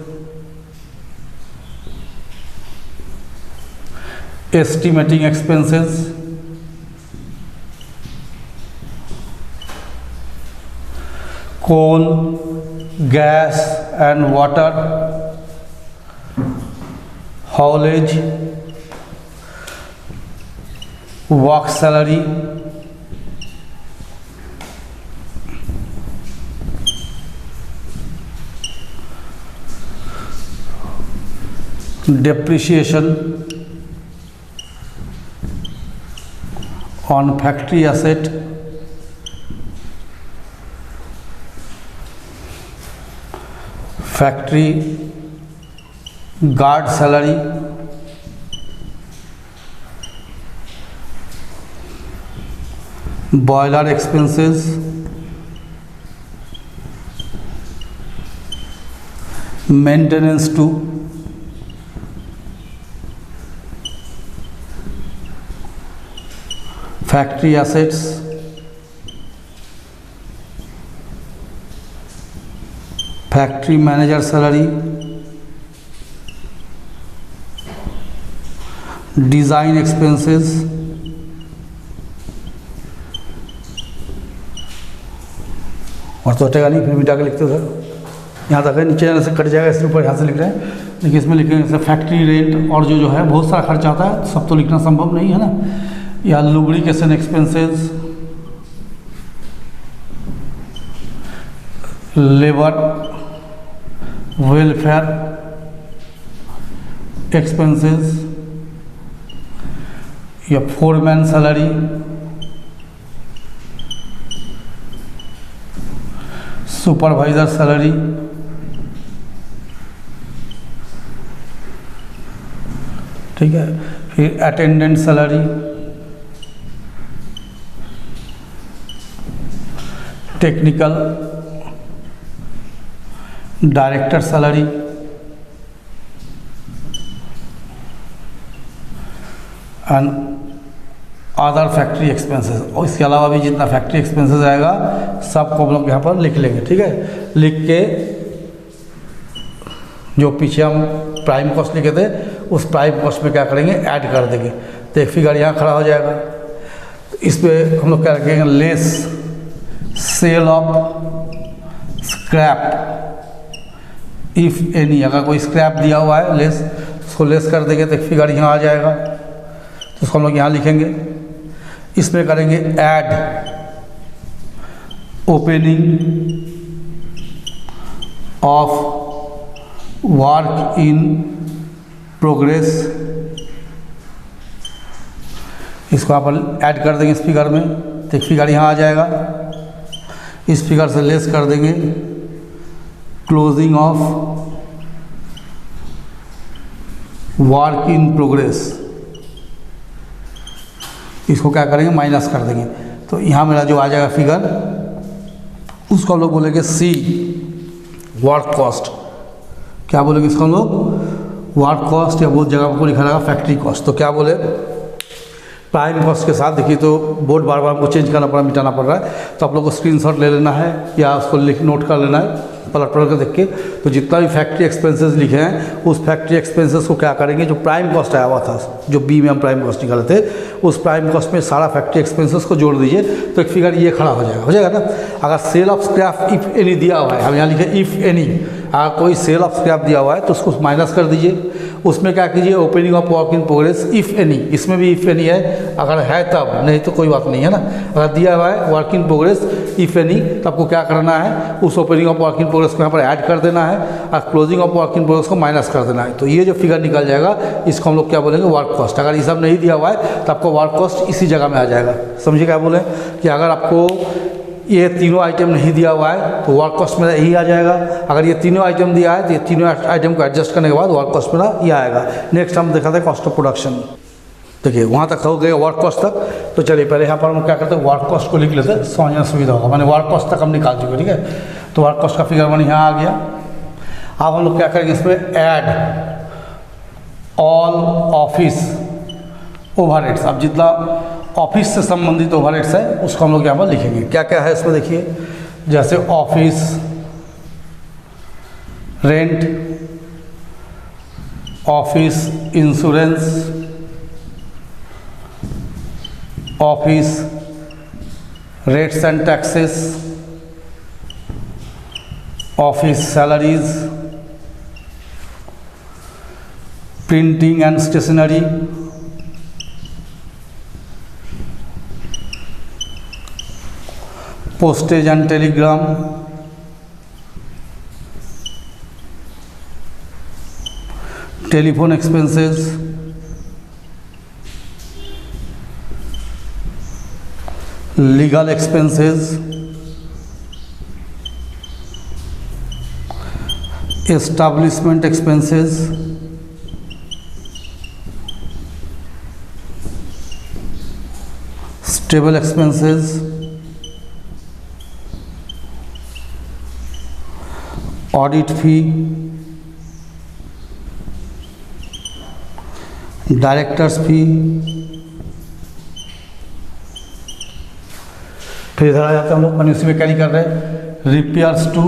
estimating expenses, coal gas and water haulage, work salary, depreciation on factory asset, factory guard salary, boiler expenses, maintenance to factory assets, factory manager salary, design expenses, और तो हटेगा नहीं, फिर मिटा के लिखते सर। यहाँ तक है, नीचे जाने से कट जाएगा, इसके ऊपर यहाँ से लिख रहे हैं। देखिए इसमें लिखेंगे जैसे फैक्ट्री रेंट और जो है बहुत सारा खर्चा आता है, सब तो लिखना संभव नहीं है ना। या lubrication expenses, labour welfare expenses, या फोरमैन सैलरी, सुपरवाइजर सैलरी, ठीक है। फिर attendant salary, technical director salary, and other factory expenses. और इसके अलावा भी जितना फैक्ट्री एक्सपेंसेस आएगा सबको हम लोग यहाँ पर लिख लेंगे, ठीक है। लिख के जो पीछे हम प्राइम कॉस्ट लिखे थे उस प्राइम कॉस्ट में क्या करेंगे, ऐड कर देंगे, तो एक फिगर यहाँ खड़ा हो जाएगा। तो इस पर हम लोग क्या रखेंगे, less sale of scrap if any, अगर कोई स्क्रैप दिया हुआ है लेस, उसको लेस कर देंगे तो एक फिगर यहाँ आ जाएगा, तो उसको हम लोग यहाँ लिखेंगे। इसमें करेंगे add opening of work in progress, इसको यहाँ पर ऐड कर देंगे इस फिगर में, तो एक फिगर यहाँ आ जाएगा। इस फिगर से लेस कर देंगे closing of work in progress, इसको क्या करेंगे, माइनस कर देंगे। तो यहाँ मेरा जो आ जाएगा फिगर, उसको हम लोग बोलेंगे सी वर्क कॉस्ट। क्या बोलेंगे इसको हम लोग, वर्क कॉस्ट या बहुत जगह को लिखा रहेगा फैक्ट्री कॉस्ट। तो क्या बोले, प्राइम कॉस्ट के साथ देखिए तो बोर्ड बार बार हमको चेंज करना पड़ा, मिटाना पड़ रहा है, तो आप लोग को स्क्रीनशॉट ले लेना है या उसको लिख नोट कर लेना है पलट पलट कर देख के। तो जितना भी फैक्ट्री एक्सपेंसेस लिखे हैं उस फैक्ट्री एक्सपेंसेस को क्या करेंगे, जो प्राइम कॉस्ट आया हुआ था, जो बी में हम प्राइम कॉस्ट निकाले थे, उस प्राइम कॉस्ट में सारा फैक्ट्री एक्सपेंसेस को जोड़ दीजिए तो एक फिगर ये खड़ा हो जाएगा ना। अगर sale of scrap if any दिया हुआ है, हम यहाँ लिखे इफ़ एनी, अगर कोई सेल ऑफ स्क्रैप दिया हुआ है तो उसको माइनस कर दीजिए। उसमें क्या कीजिए, opening of work in progress if any, इसमें भी इफ़ एनी है, अगर है तब, नहीं तो कोई बात नहीं है ना। अगर दिया हुआ है work in progress if any, तो आपको क्या करना है, उस opening of work in progress को यहाँ पर ऐड कर देना है और closing of work in progress को माइनस कर देना है। तो ये जो फिगर निकल जाएगा इसको हम लोग क्या बोलेंगे, वर्क कॉस्ट। अगर ये सब नहीं दिया हुआ है तो आपको वर्क कॉस्ट इसी जगह में आ जाएगा। समझिए क्या बोले कि अगर आपको ये तीनों आइटम नहीं दिया हुआ है तो वर्क कॉस्ट मेरा यही आ जाएगा। अगर ये तीनों आइटम दिया है तो ये तीनों आइटम को एडजस्ट करने के बाद वर्क कॉस्ट मेरा ये आएगा। नेक्स्ट हम देखा था कॉस्ट ऑफ प्रोडक्शन। देखिए वहाँ तक हो गया वर्क कॉस्ट तक। तो चलिए पहले यहाँ पर हम क्या करते हैं, वर्क कॉस्ट को लिख लेते हैं, समझना सुविधा होगा। मैंने वर्क कॉस्ट तक हम निकाल चुके, ठीक है। तो वर्क कॉस्ट का फिगर मैंने यहाँ आ गया। अब हम लोग क्या करेंगे, इसमें ऐड ऑल ऑफिस ओवरहेड्स। अब जितना ऑफिस से संबंधित ओवरहेड्स है उसको हम लोग यहाँ पर लिखेंगे। क्या क्या है इसमें देखिए, जैसे office rent, office insurance, office rates and taxes, office salaries, printing and stationery, postage and telegram, telephone expenses, legal expenses, establishment expenses, stable expenses, audit fee, directors fee. फिर इधर आ जाते हैं हम लोग, मैंने उसी में क्या नहीं कर रहे, repairs to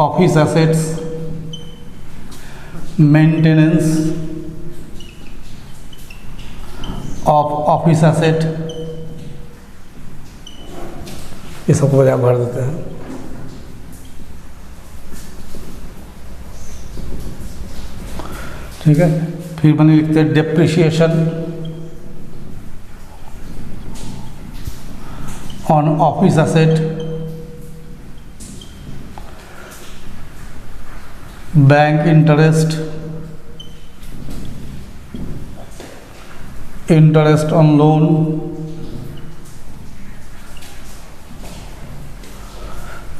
office assets, maintenance of office asset, ये सबको पहले आप भर देते हैं। ठीक है, फिर मैंने लिखते हैं depreciation on office asset, bank interest, interest on loan,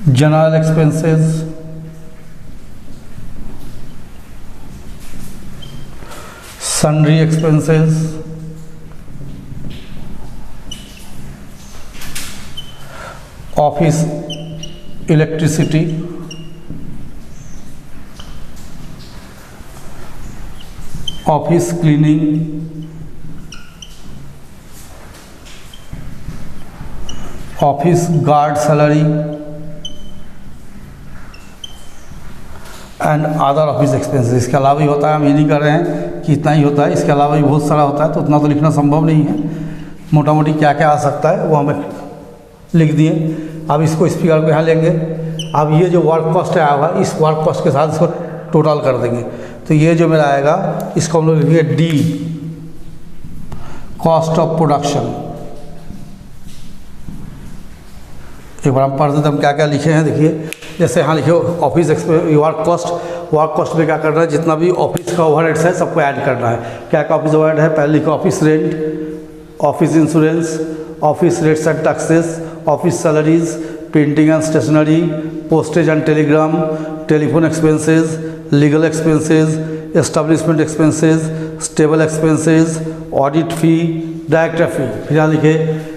general expenses, sundry expenses, office electricity, office cleaning, office guard salary and other office expenses. इसके अलावा भी होता है, हम ये नहीं कर रहे हैं कि इतना ही होता है, इसके अलावा भी बहुत सारा होता है, तो उतना तो लिखना संभव नहीं है। मोटा मोटी क्या क्या आ सकता है वो हमें लिख दिए। अब इसको इस फिगर को यहाँ लेंगे। अब ये जो वर्क कॉस्ट आया हुआ इस वर्क कॉस्ट के साथ इसको टोटल कर देंगे। तो ये जो मेरा आएगा इसको हम लोग लिखेंगे डी, कॉस्ट ऑफ प्रोडक्शन। एक बार हम पढ़ देते हम क्या क्या लिखे हैं। देखिए जैसे यहाँ लिखे ऑफिस वर्क कॉस्ट में क्या करना है, जितना भी ऑफिस का ओवरहेड्स है सबको ऐड करना है। क्या क्या ऑफिस ओवरहेड है, पहले लिखो office rent, office insurance, office rates and taxes, office salaries, printing and stationery, postage and telegram, telephone expenses, legal expenses, establishment expenses, stable expenses, audit fee, director fee. फिर यहाँ लिखे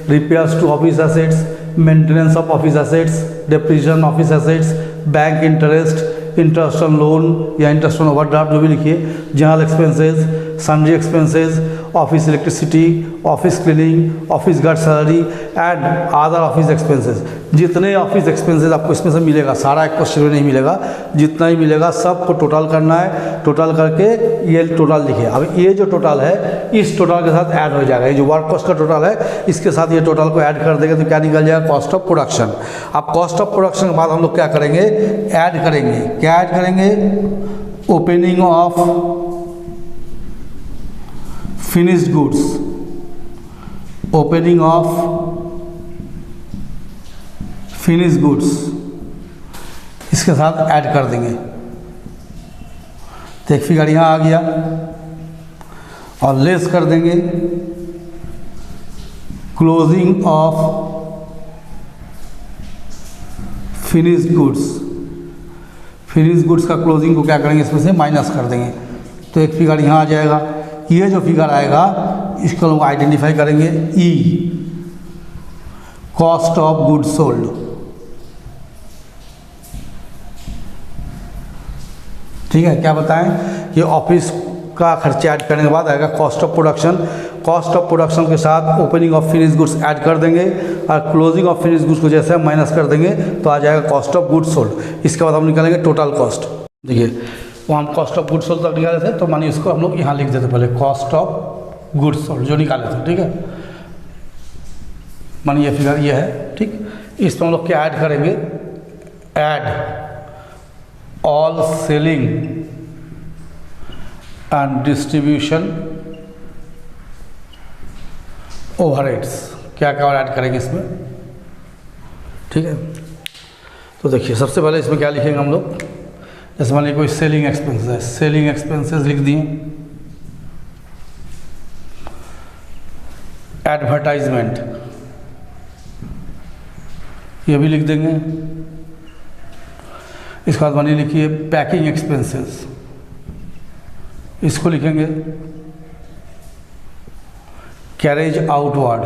repairs to office assets, maintenance of office assets, depreciation office assets, bank interest, interest on loan या interest on overdraft जो भी लिखिए, general expenses, sundry expenses, office electricity, office cleaning, office guard salary and other office expenses. जितने office expenses आपको इसमें से मिलेगा, सारा एक क्वेश्चन में नहीं मिलेगा, जितना ही मिलेगा सबको टोटल करना है। टोटल करके ये टोटल लिखिए। अब ये जो टोटल है इस टोटल के साथ ऐड हो जाएगा, ये जो वर्क कॉस्ट का टोटल है इसके साथ ये टोटल को ऐड कर देंगे तो क्या निकल जाएगा, कॉस्ट ऑफ प्रोडक्शन। अब कॉस्ट ऑफ प्रोडक्शन के बाद हम लोग क्या करेंगे, ऐड करेंगे। क्या ऐड करेंगे, opening of finished goods, opening of finished goods इसके साथ ऐड कर देंगे। तो एक फिगर यहाँ आ गया और लेस कर देंगे closing of finished goods. Finished goods का क्लोजिंग को क्या करेंगे, इसमें से माइनस कर देंगे। तो एक फिगर यहाँ आ जाएगा। ये जो फिगर आएगा इसको लोग आइडेंटिफाई करेंगे ई, कॉस्ट ऑफ गुड्स सोल्ड। ठीक है, क्या बताएं कि ऑफिस का खर्चा ऐड करने के बाद आएगा cost of production. Cost of production के साथ opening of finish goods add कर देंगे और क्लोजिंग ऑफ फिनिश गुड्स को जैसे हम माइनस कर देंगे तो आ जाएगा कॉस्ट ऑफ गुड्स सोल्ड। इसके बाद हम निकालेंगे टोटल कॉस्ट। देखिए वो हम कॉस्ट ऑफ गुड्स सोल्ड तक निकाले थे, तो मानिए इसको हम लोग यहाँ लिख देते पहले कॉस्ट ऑफ गुड्स सोल्ड जो निकाले थे। ठीक है, मानिए ये फिगर ये है। ठीक, इसमें हम लोग क्या ऐड करेंगे, add all selling and distribution overheads. क्या क्या ऐड करेंगे इसमें। ठीक है, तो देखिए सबसे पहले इसमें क्या लिखेंगे हम लोग, जैसे मान लीजिए कोई सेलिंग एक्सपेंसेस है, सेलिंग एक्सपेंसेस लिख दिए। एडवर्टाइजमेंट ये भी लिख देंगे। इसके बाद मानिए लिखिए पैकिंग एक्सपेंसेस, इसको लिखेंगे। कैरेज आउटवर्ड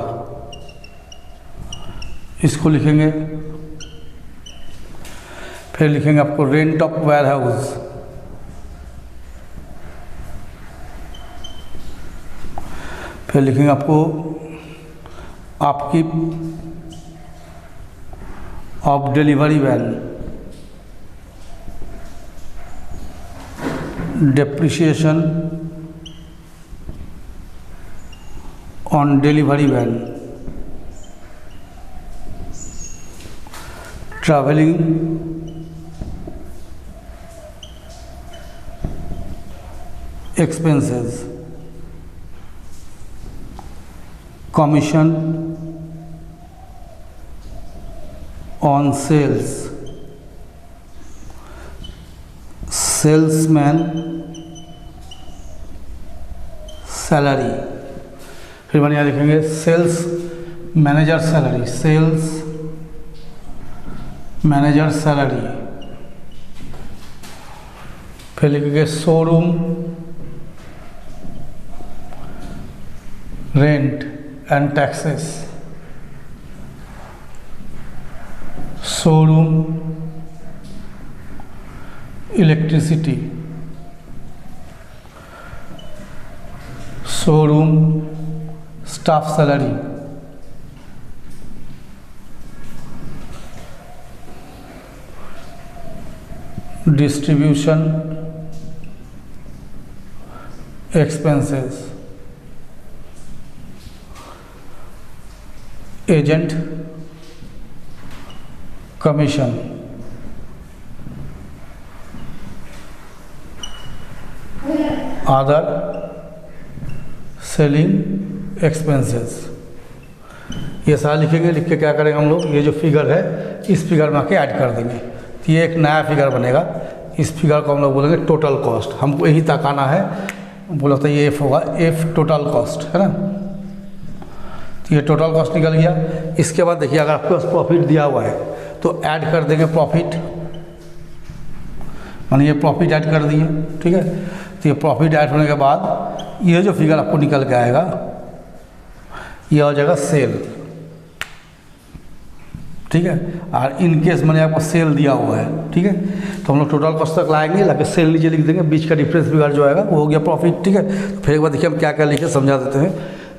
इसको लिखेंगे। फिर लिखेंगे आपको रेंट ऑफ वेयर हाउस, फिर लिखेंगे आपको upkeep of delivery van, depreciation on delivery van, travelling expenses, commission on sales, salesman salary। फिर मैंने यहाँ लिखेंगे sales manager salary, sales manager salary. फिर लिखेंगे showroom rent and taxes, showroom electricity, showroom staff salary, distribution expenses, agent commission, other selling expenses. ये सारा लिखेंगे। लिख के क्या करेंगे हम लोग, ये जो फिगर है इस फिगर में आके ऐड कर देंगे तो ये एक नया फिगर बनेगा। इस फिगर को हम लोग बोलेंगे टोटल कॉस्ट। हमको यही तक आना है, बोला था ये एफ होगा, एफ टोटल कॉस्ट है ना। तो ये टोटल कॉस्ट निकल गया। इसके बाद देखिए अगर आपके पास प्रॉफिट दिया हुआ है तो ऐड कर देंगे प्रॉफिट, मानिए ये प्रॉफिट ऐड कर दिए। ठीक है, तो ये प्रॉफिट ऐड होने के बाद ये जो फिगर आपको निकल के आएगा ये हो जाएगा सेल। ठीक है। और इन केस मैंने आपको सेल दिया हुआ है, ठीक है, तो हम लोग टोटल कॉस्ट तक लाएंगे, लाके सेल नीचे लिख देंगे, बीच का डिफरेंस फिगर जो आएगा वो हो गया प्रॉफिट, ठीक है। तो फिर एक बार देखिए हम क्या क्या लिखे समझा देते हैं।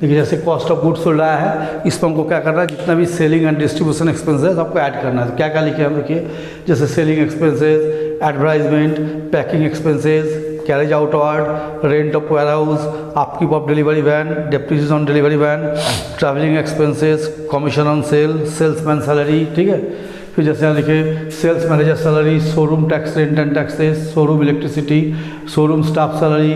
देखिए जैसे कॉस्ट ऑफ गुड्स सोल्ड आया है, इस पर हमको क्या करना है, जितना भी सेलिंग एंड डिस्ट्रीब्यूशन एक्सपेंसेस आपको ऐड करना है। क्या क्या लिखे हम, देखिए जैसे selling expenses, advertisement, packing expenses, carriage outward, rent of warehouse, upkeep of delivery van, depreciation on delivery van, travelling expenses, commission on sale, salesman salary, ठीक है। फिर जैसे यहाँ लिखे sales manager salary, showroom tax, rent and taxes, showroom electricity, showroom staff salary,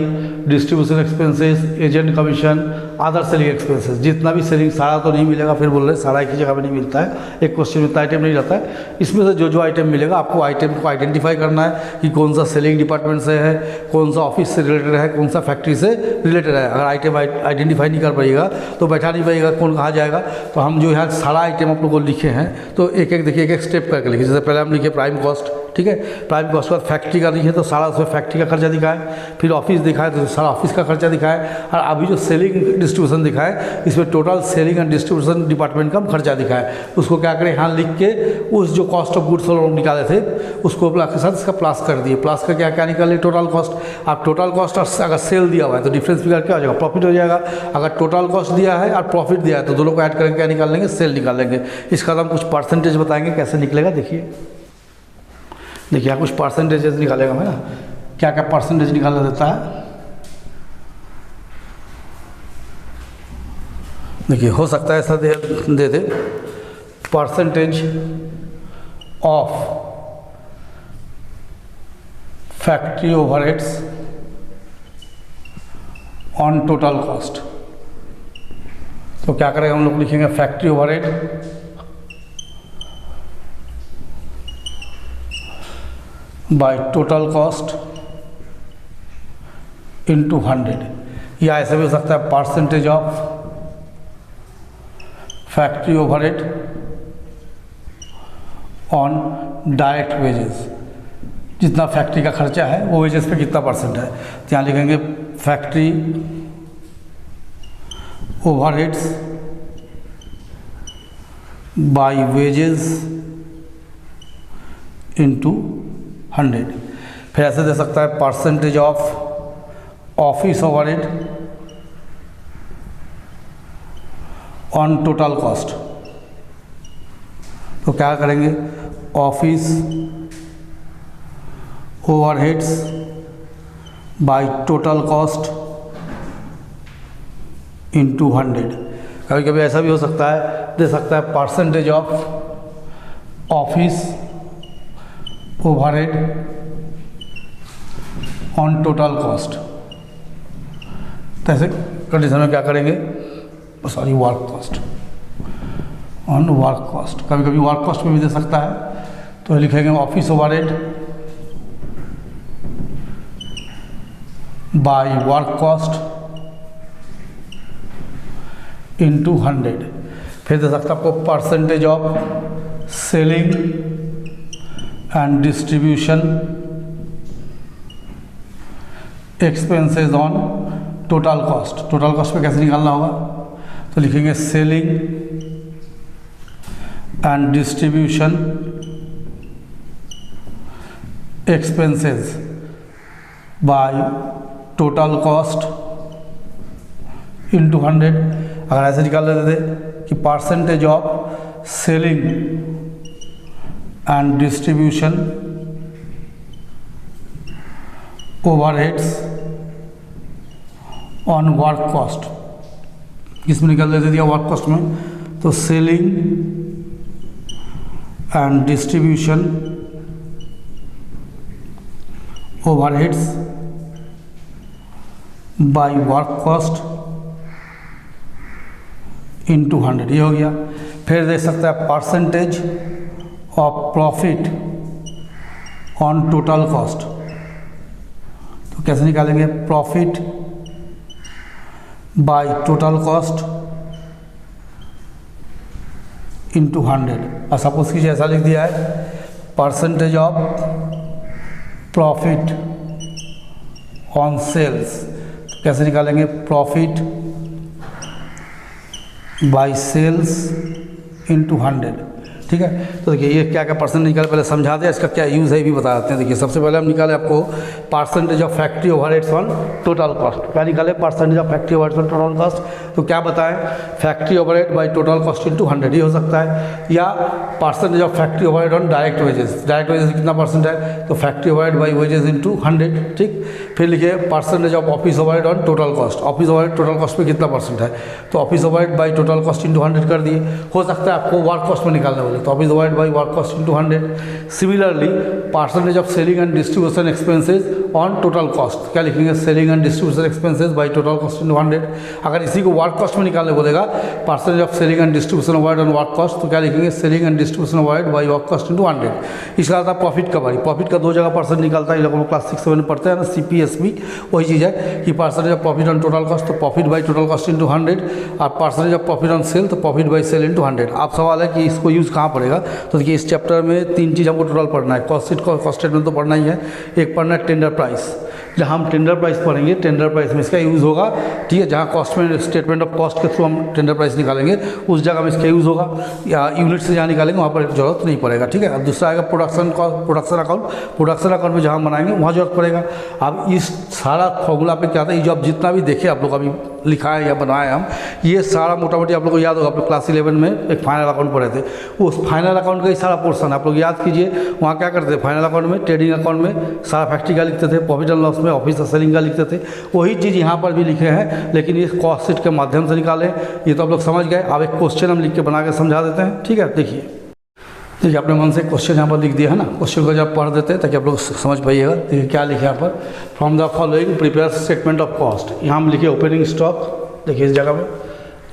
distribution expenses, agent commission, other selling expenses. जितना भी selling सारा तो नहीं मिलेगा, फिर बोल रहे सारा एक ही जगह पे नहीं मिलता है, एक क्वेश्चन में इतना आइटम नहीं रहता है। इसमें से जो जो आइटम मिलेगा आपको आइटम को आइडेंटिफाई करना है कि कौन सा सेलिंग डिपार्टमेंट से है, कौन सा ऑफिस से रिलेटेड है, कौन सा फैक्ट्री से रिलेटेड है। अगर आइटम आइडेंटिफाई नहीं कर पाइएगा तो बैठा नहीं पाइएगा, कौन कहाँ जाएगा। तो हम जो यहाँ सारा आइटम आप लोगों को लिखे हैं, तो एक एक देखिए, एक एक स्टेप करके लिखिए। जैसे पहले हम लिखे प्राइम कॉस्ट, ठीक है, प्राइम कॉस्ट के बाद फैक्ट्री का लिखे तो सारा उसमें फैक्ट्री का खर्चा दिखाए, फिर ऑफिस दिखाए तो सारा ऑफिस का खर्चा दिखाए, और अभी जो सेलिंग डिस्ट्रीब्यूशन दिखाए इसमें total selling and distribution department का खर्चा दिखाए। उसको क्या करें, यहाँ लिख के उस जो कॉस्ट ऑफ गुड्स सोल्ड निकाले थे उसको प्लस के साथ इसका प्लस कर दिए। प्लस का क्या क्या निकाले, टोटल कॉस्ट। आप टोटल कॉस्ट और अगर सेल दिया हुआ है तो डिफरेंस फिगर क्या हो जाएगा, प्रॉफिट हो जाएगा। अगर टोटल कॉस्ट दिया है और प्रॉफिट दिया है तो दोनों को ऐड करके क्या निकाल लेंगे, सेल निकाल लेंगे। इसका हम कुछ परसेंटेज बताएंगे कैसे निकलेगा। देखिए यहाँ कुछ परसेंटेजेस निकालेगा मैं ना, क्या क्या परसेंटेज निकाला देता है। देखिए हो सकता है ऐसा दे दे percentage of factory overheads on total cost. तो क्या करेंगे हम लोग, लिखेंगे factory overhead by total cost into 100, या ऐसा भी हो सकता है percentage of factory overhead on direct wages. जितना फैक्ट्री का खर्चा है वो वेजेस पे कितना परसेंट है, तो यहाँ लिखेंगे factory overheads by wages into 100। फिर ऐसे दे सकता है percentage of office overhead on total cost. तो क्या करेंगे, office overheads by total cost into 100। कभी कभी ऐसा भी हो सकता है, दे सकता है percentage of office overhead on total cost. तो ऐसे कंडीशन में क्या करेंगे, sorry work cost on work cost. कभी कभी वर्क कॉस्ट में भी दे सकता है, तो लिखेंगे office overhead by work cost into 100। फिर दे सकता है आपको percentage of selling and distribution expenses on total cost. Total cost पे कैसे निकालना होगा, तो लिखेंगे selling and distribution expenses by total cost into 100। अगर ऐसे निकाल लेते थे कि percentage of selling and distribution overheads on work cost, किसमें निकाल देते थे वर्क कॉस्ट में, तो selling and distribution overheads bye work cost into 100, ये हो गया। फिर देख सकते हैं percentage of profit on total cost. तो कैसे निकालेंगे, profit by total cost into 100। और सपोज कीजिए ऐसा लिख दिया है percentage of profit on sales. तो कैसे निकालेंगे, प्रॉफिट बाय सेल्स इंटू 100। ठीक है। तो देखिए ये क्या क्या परसेंट निकाले पहले समझा दें, इसका क्या यूज़ है ये भी बता देते हैं। देखिए सबसे पहले हम निकाले आपको percentage of factory overheads on total cost. क्या निकाले? Percentage of factory overheads on total cost. तो क्या बताएं? Factory overhead by total cost into 100 ही हो सकता है, या percentage of factory overhead on direct wages. Direct wages कितना परसेंट है? तो factory overhead by wages into 100। ठीक। फिर लिखिए percentage of office overhead on total cost. Office overhead total cost पे कितना परसेंट है? तो office overhead by total cost into 100 कर दिए। हो सकता है आपको वर्क कॉस्ट में निकालने बोले, तो office overhead by work cost into 100। Similarly percentage of selling and distribution expenses on total cost. क्या लिखेंगे? Selling and distribution expenses by total cost into 100। अगर इसी को वर्क कॉस्ट में निकालने बोलेगा percentage of selling and distribution overhead on work cost, तो क्या लिखेंगे? Selling and distribution overhead by work cost into 100। इसके बाद प्रॉफिट का बारी। प्रॉफिट का दो जगह परसेंट निकलता है, ये लोग क्लास 6-7 में पढ़ते हैं ना, CPSB। वही चीज़ है कि percentage of profit on total cost, तो profit by total cost into 100, और percentage of profit on sale, तो प्रॉफिट बाई सेल इंटू 100। आप सवाल है कि इसको यूज़ कहाँ पड़ेगा? तो देखिए इस चैप्टर में 3 चीज़ हमको टोटल पढ़ना है। कॉस्ट शीट, कॉस्ट स्टेटमेंट तो पढ़ना ही है, एक पढ़ना है टेंडर प्राइस। जहाँ हम टेंडर प्राइस पढ़ेंगे, टेंडर प्राइस में इसका यूज़ होगा। ठीक है, जहाँ कॉस्ट में स्टेटमेंट ऑफ कॉस्ट के थ्रू हम टेंडर प्राइस निकालेंगे उस जगह में इसका यूज़ होगा, या यूनिट से जहाँ निकालेंगे वहाँ पर जरूरत नहीं पड़ेगा। ठीक है। अब दूसरा आएगा प्रोडक्शन अकाउंट। प्रोडक्शन अकाउंट में जहाँ बनाएंगे वहाँ जरूरत पड़ेगा। अब इस सारा फॉर्मूला पे क्या था, ये जो आप जितना भी देखे आप लोग अभी लिखा है या बनाए हम, ये सारा मोटा मोटी आप लोग को याद होगा। आप लोग क्लास 11 में एक फाइनल अकाउंट पढ़े थे, उस फाइनल अकाउंट का ही सारा पोर्सन आप लोग याद कीजिए। वहाँ क्या करते थे? फाइनल अकाउंट में, ट्रेडिंग अकाउंट में सारा फैक्ट्री का लिखते थे, प्रॉफिट एंड लॉस में ऑफिस सेलिंग का लिखते थे। वही चीज़ यहाँ पर भी लिखे हैं, लेकिन ये कॉस्ट शीट के माध्यम से निकाले। ये तो आप लोग समझ गए। अब एक क्वेश्चन हम लिख के बना के समझा देते हैं। ठीक है, देखिए अपने मन से क्वेश्चन यहाँ पर लिख दिया है ना। क्वेश्चन को जब पढ़ देते हैं ताकि आप लोग समझ पाइएगा। देखिए क्या लिखे यहाँ पर, from the following prepare statement of cost. यहाँ हम लिखे ओपनिंग स्टॉक, देखिए इस जगह में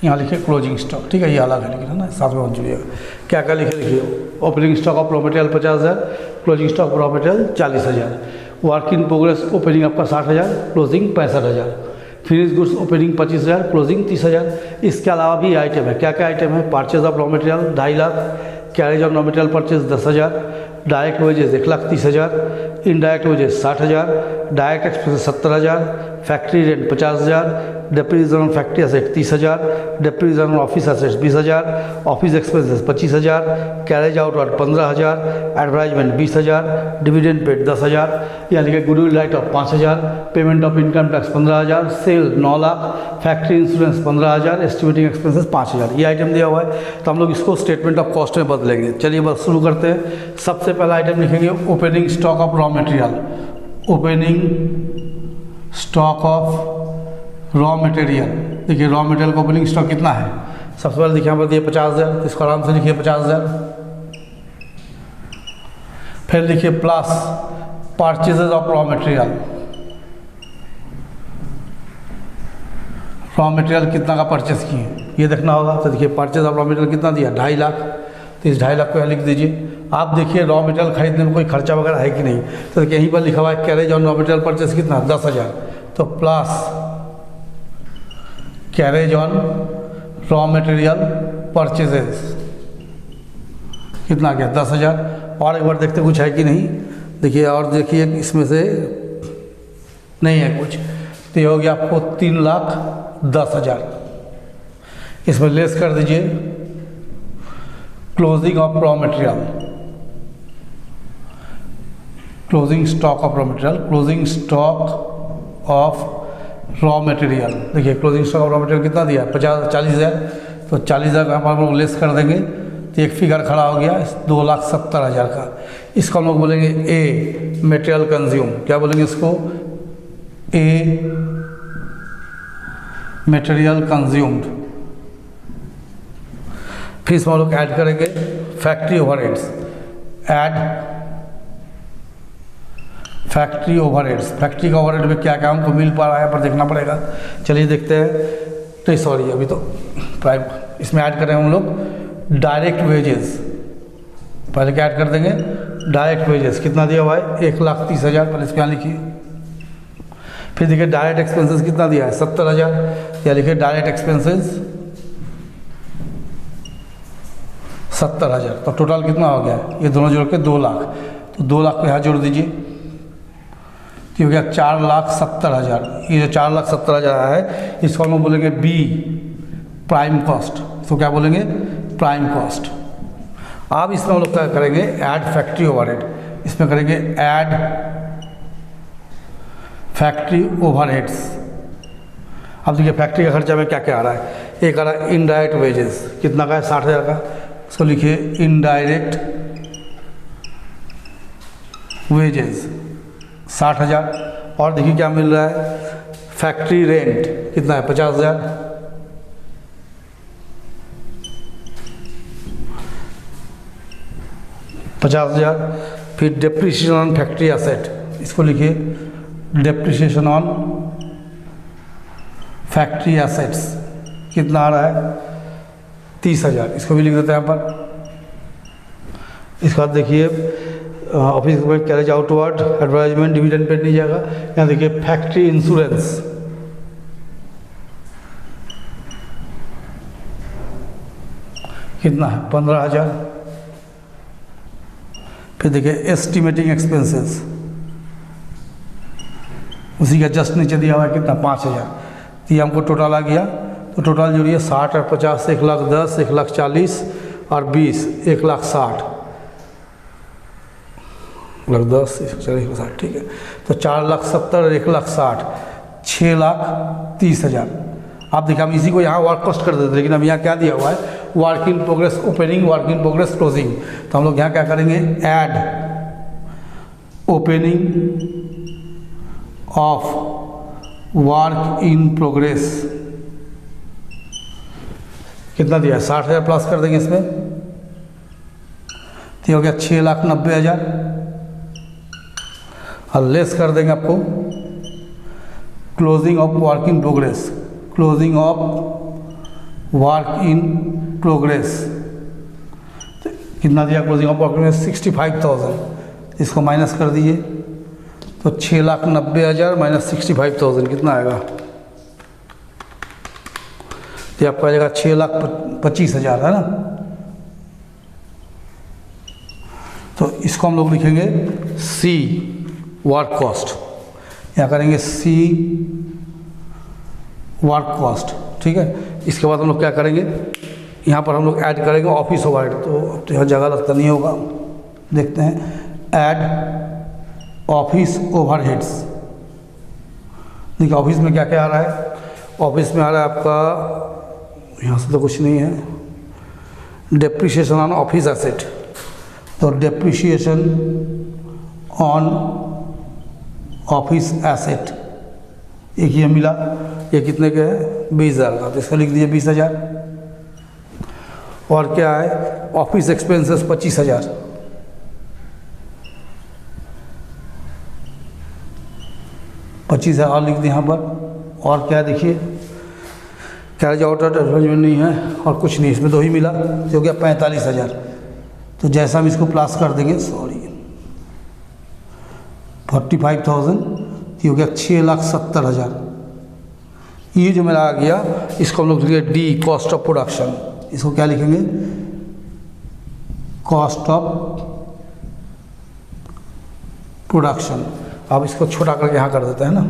यहाँ लिखे क्लोजिंग स्टॉक। ठीक है, ये अलग है लेकिन है ना, साथ में बन जुड़िएगा। क्या क्या लिखे? देखिए opening stock of raw material 50,000, closing stock of raw material 40,000, work in progress opening आपका 60,000, closing 65,000, finish goods opening 25,000, closing 30,000। इसके अलावा भी आइटम है। क्या क्या आइटम है? Purchase of raw material 2.5 lakh, carriage of raw material purchase 10,000, direct wages 1,30,000, indirect wages 60,000, direct expenses 70,000, factory rent 50,000, depreciation on factory asset 30,000, depreciation on office assets 20,000, office expenses 25,000, carriage outward 15,000, advertisement 20,000, dividend paid 10,000, यानी कि goodwill write off 5,000, payment of income tax 15,000, sale 9 lakh, factory insurance 15,000, estimating expenses 5,000। ये item दिया हुआ है, तो हम लोग इसको स्टेटमेंट ऑफ कॉस्ट में बदलेंगे। चलिए बस शुरू करते हैं। सबसे पहला आइटम लिखेंगे opening stock of raw material. Opening stock of raw material. देखिए रॉ मटेरियल का ओपनिंग स्टॉक कितना है? सबसे पहले देखिए यहाँ पर दिए 50,000, तो इसको आराम से लिखिए 50,000। फिर लिखिए plus purchases of raw material. Raw material कितना का परचेज किए ये देखना होगा। तो देखिए परचेज ऑफ रॉ मटेरियल कितना दिया? 2.5 लाख। तो इस 2.5 लाख को यहाँ लिख दीजिए। आप देखिए रॉ मटेरियल खरीदने में कोई खर्चा वगैरह है कि नहीं। तो देखिए यहीं पर लिखा हुआ है carriage on raw material purchase कितना? 10,000। तो plus carriage on raw material purchases कितना गया? 10,000। और एक बार देखते कुछ है कि नहीं। देखिए और देखिए इसमें से नहीं है कुछ, तो ये हो गया आपको 3,10,000। इसमें लेस कर दीजिए closing of raw material, closing stock of raw material, closing stock of raw material. देखिए closing stock of raw material कितना दिया? 40,000। तो 40,000 का हम लोग लेस कर देंगे तो एक फिगर खड़ा हो गया 2,70,000 का। इसको हम लोग बोलेंगे ए मटेरियल कंज्यूम। क्या बोलेंगे इसको? A material consumed. फिर इसमें हम लोग ऐड करेंगे factory overheads. Add factory overheads. Factory का ओवरहेड में क्या क्या हमको मिल पा रहा है पर देखना पड़ेगा। चलिए देखते हैं। तो सॉरी अभी तो प्राइम इसमें ऐड करें हम लोग डायरेक्ट वेजेस। पहले क्या ऐड कर देंगे? Direct wages. कितना दिया हुआ है? 1,30,000। पहले इसको यहाँ लिखिए। फिर देखिए डायरेक्ट एक्सपेंसेस कितना दिया है? 70,000। या लिखिए डायरेक्ट एक्सपेंसेस 70,000। तो टोटल कितना हो गया? ये दोनों जोड़ के 2 लाख। तो 2 लाख को यहाँ जोड़ दीजिए, तो हो गया 4,70,000। ये जो 4,70,000 है इसको हम लोग बोलेंगे बी प्राइम कॉस्ट। तो क्या बोलेंगे? Prime cost. अब इसमें हम लोग क्या करेंगे, ऐड फैक्ट्री ओवरहेड। इसमें करेंगे ऐड फैक्ट्री ओवरहेड्स। अब देखिए फैक्ट्री का खर्चा में क्या क्या आ रहा है। एक आ रहा है इनडायरेक्ट वेजेस, कितना का है, 60,000 का। इसको लिखिए इनडायरेक्ट वेजेस 60,000। और देखिए क्या मिल रहा है, फैक्ट्री रेंट कितना है, 50,000। फिर डेप्रिसिएशन ऑन फैक्ट्री एसेट, इसको लिखिए डेप्रिसिएशन ऑन फैक्ट्री एसेट्स कितना आ रहा है, 30,000। इसको भी लिख देते हैं यहाँ पर। इसके बाद देखिए ऑफिस में carriage outward, advertisement, dividend paid नहीं जाएगा। यहाँ देखिए फैक्ट्री इंश्योरेंस कितना है, 15,000। फिर देखिए एस्टिमेटिंग एक्सपेंसेस, उसी का जस्ट नीचे दिया हुआ है कितना, 5,000। तो ये हमको टोटल आ गया। तो टोटल जोड़िए 60 और 50, 1,10,000, 1,40,000 और 20, 1,60,000, 1,10,000, 1,40,000, ठीक है। तो 4,70,000 और 1,60,000, 6,30,000। आप देखिए हम इसी को यहाँ वर्क कॉस्ट कर देते, लेकिन अब यहाँ क्या दिया हुआ है, work in progress opening, work in progress closing. तो हम लोग यहाँ क्या करेंगे, add opening of work in progress कितना दिया है, 60,000 प्लस कर देंगे इसमें। तो हो गया 6,90,000 और लेस कर देंगे आपको closing of work in progress, closing of work in progress कितना दिया, क्लोजिंग ऑफ वर्क इन 65,000। इसको माइनस कर दीजिए तो 6,90,000 माइनस 65,000 कितना आएगा, तो आपका आ जाएगा 6,25,000 है ना। तो इसको हम लोग लिखेंगे सी वर्क कॉस्ट, यहाँ करेंगे सी वर्क कॉस्ट, ठीक है। इसके बाद हम लोग क्या करेंगे, यहाँ पर हम लोग ऐड करेंगे ऑफिस ओवरहेड। तो अब तो यहाँ जगह लगता नहीं होगा, देखते हैं ऐड ऑफिस ओवरहेड्स। देखिए ऑफिस में क्या क्या आ रहा है, ऑफिस में आ रहा है आपका, यहाँ से तो कुछ नहीं है, डेप्रिसिएशन ऑन ऑफिस एसेट। तो डेप्रिसिएशन ऑन ऑफिस एसेट एक ये मिला, ये कितने के है, 20,000 का। तो इसका लिख दीजिए 20,000। और क्या है, ऑफिस एक्सपेंसेस 25,000। और लिख दिए यहाँ पर। और क्या देखिए, कैरेज आउटवर्ड एडवर्टाइजमेंट नहीं है और कुछ नहीं, इसमें 2 ही मिला, जो हो गया 45,000। तो जैसा हम इसको प्लस कर देंगे, सॉरी 45,000, ये हो गया 6,70,000। ये जो मेरा आ गया, इसको हम लोग लिखेंगे डी कॉस्ट ऑफ प्रोडक्शन। इसको क्या लिखेंगे, कॉस्ट ऑफ प्रोडक्शन। अब इसको छोटा करके यहाँ कर देते हैं ना।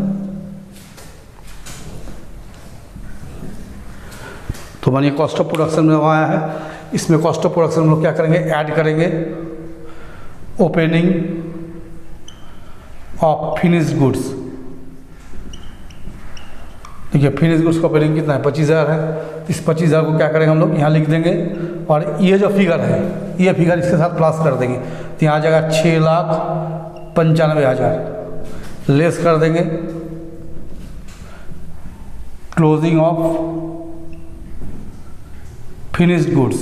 तो मानिए कॉस्ट ऑफ प्रोडक्शन में वहाँ आया है। इसमें कॉस्ट ऑफ प्रोडक्शन हम लोग क्या करेंगे, ऐड करेंगे ओपनिंग ऑफ फिनिश्ड गुड्स। देखिए फिनिश गुड्स का ओपनिंग कितना है, 25,000 है। इस 25,000 को क्या करेंगे हम लोग, यहाँ लिख देंगे। और ये जो फिगर है, ये फिगर इसके साथ प्लस कर देंगे। तो यहाँ आ जाएगा 6,95,000। लेस कर देंगे क्लोजिंग ऑफ फिनिश्ड गुड्स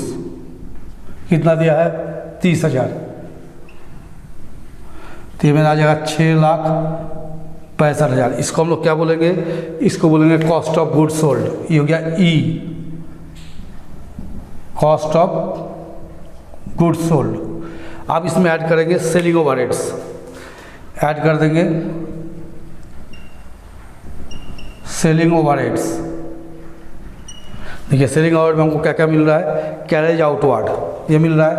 कितना दिया है, 30,000। तो ये में आ जाएगा 6,65,000। इसको हम लोग क्या बोलेंगे, इसको बोलेंगे कॉस्ट ऑफ गुड्स सोल्ड। ये हो गया ई, कॉस्ट ऑफ गुड्स सोल्ड। अब इसमें ऐड करेंगे सेलिंग ओवरहेड्स, ऐड कर देंगे सेलिंग ओवरहेड्स। देखिए सेलिंग ओवरहेड में हमको क्या क्या मिल रहा है, कैरेज आउटवर्ड ये मिल रहा है,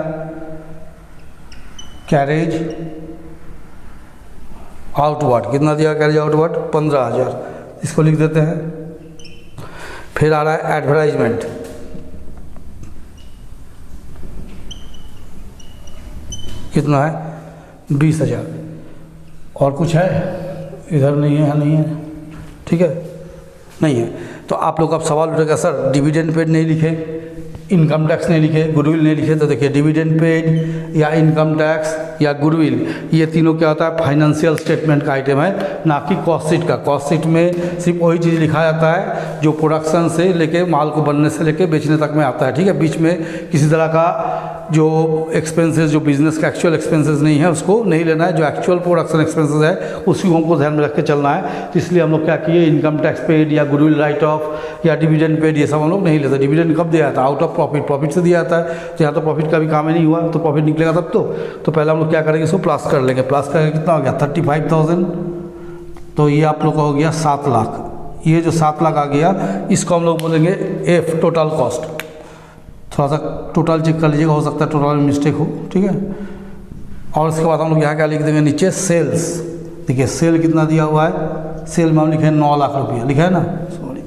कैरेज आउटवर्ड कितना दिया, कैरेज आउटवर्ड 15,000। इसको लिख देते हैं। फिर आ रहा है एडवर्टाइजमेंट, कितना है 20,000। और कुछ है इधर नहीं है, नहीं है, ठीक है, नहीं है। तो आप लोग अब सवाल उठेगा सर डिविडेंड पेड नहीं लिखे, इनकम टैक्स नहीं लिखे, गुडविल नहीं लिखे। तो देखिए डिविडेंड पेड या इनकम टैक्स या गुडविल, ये तीनों क्या होता है फाइनेंशियल स्टेटमेंट का आइटम है, ना कि कॉस्ट शीट का। कॉस्ट शीट में सिर्फ वही चीज़ लिखा जाता है जो प्रोडक्शन से लेके माल को बनने से लेके बेचने तक में आता है, ठीक है। बीच में किसी तरह का जो एक्सपेंसेस, जो बिजनेस का एक्चुअल एक्सपेंसेस नहीं है उसको नहीं लेना है, जो एक्चुअल प्रोडक्शन एक्सपेंसेस है उसी को हमको ध्यान में रख के चलना है। तो इसलिए हम लोग क्या किए, इनकम टैक्स पेड या गुडविल राइट ऑफ या डिविडेंड पेड ये सब हम लोग नहीं लेते। डिविडेंड कब दिया जाता है, आउट ऑफ प्रॉफिट, प्रॉफिट से दिया जाता है। तो यहाँ तो प्रॉफिट का भी काम ही नहीं हुआ, तो प्रॉफिट निकलेगा तब तो पहले हम लोग क्या करेंगे, इसको प्लस कर लेंगे। प्लस करके कितना हो गया 35,000, तो ये आप लोग का हो गया 7 लाख। ये जो 7 लाख आ गया इसको हम लोग बोलेंगे एफ टोटल कॉस्ट। थोड़ा सा टोटल चेक कर लीजिएगा, हो सकता है टोटल में मिस्टेक हो, ठीक है। और उसके बाद हम लोग यहाँ क्या लिख देंगे नीचे सेल्स। देखिए सेल कितना दिया हुआ है, सेल में हम लिखे 9 लाख रुपया, लिखा है ना, सॉरी,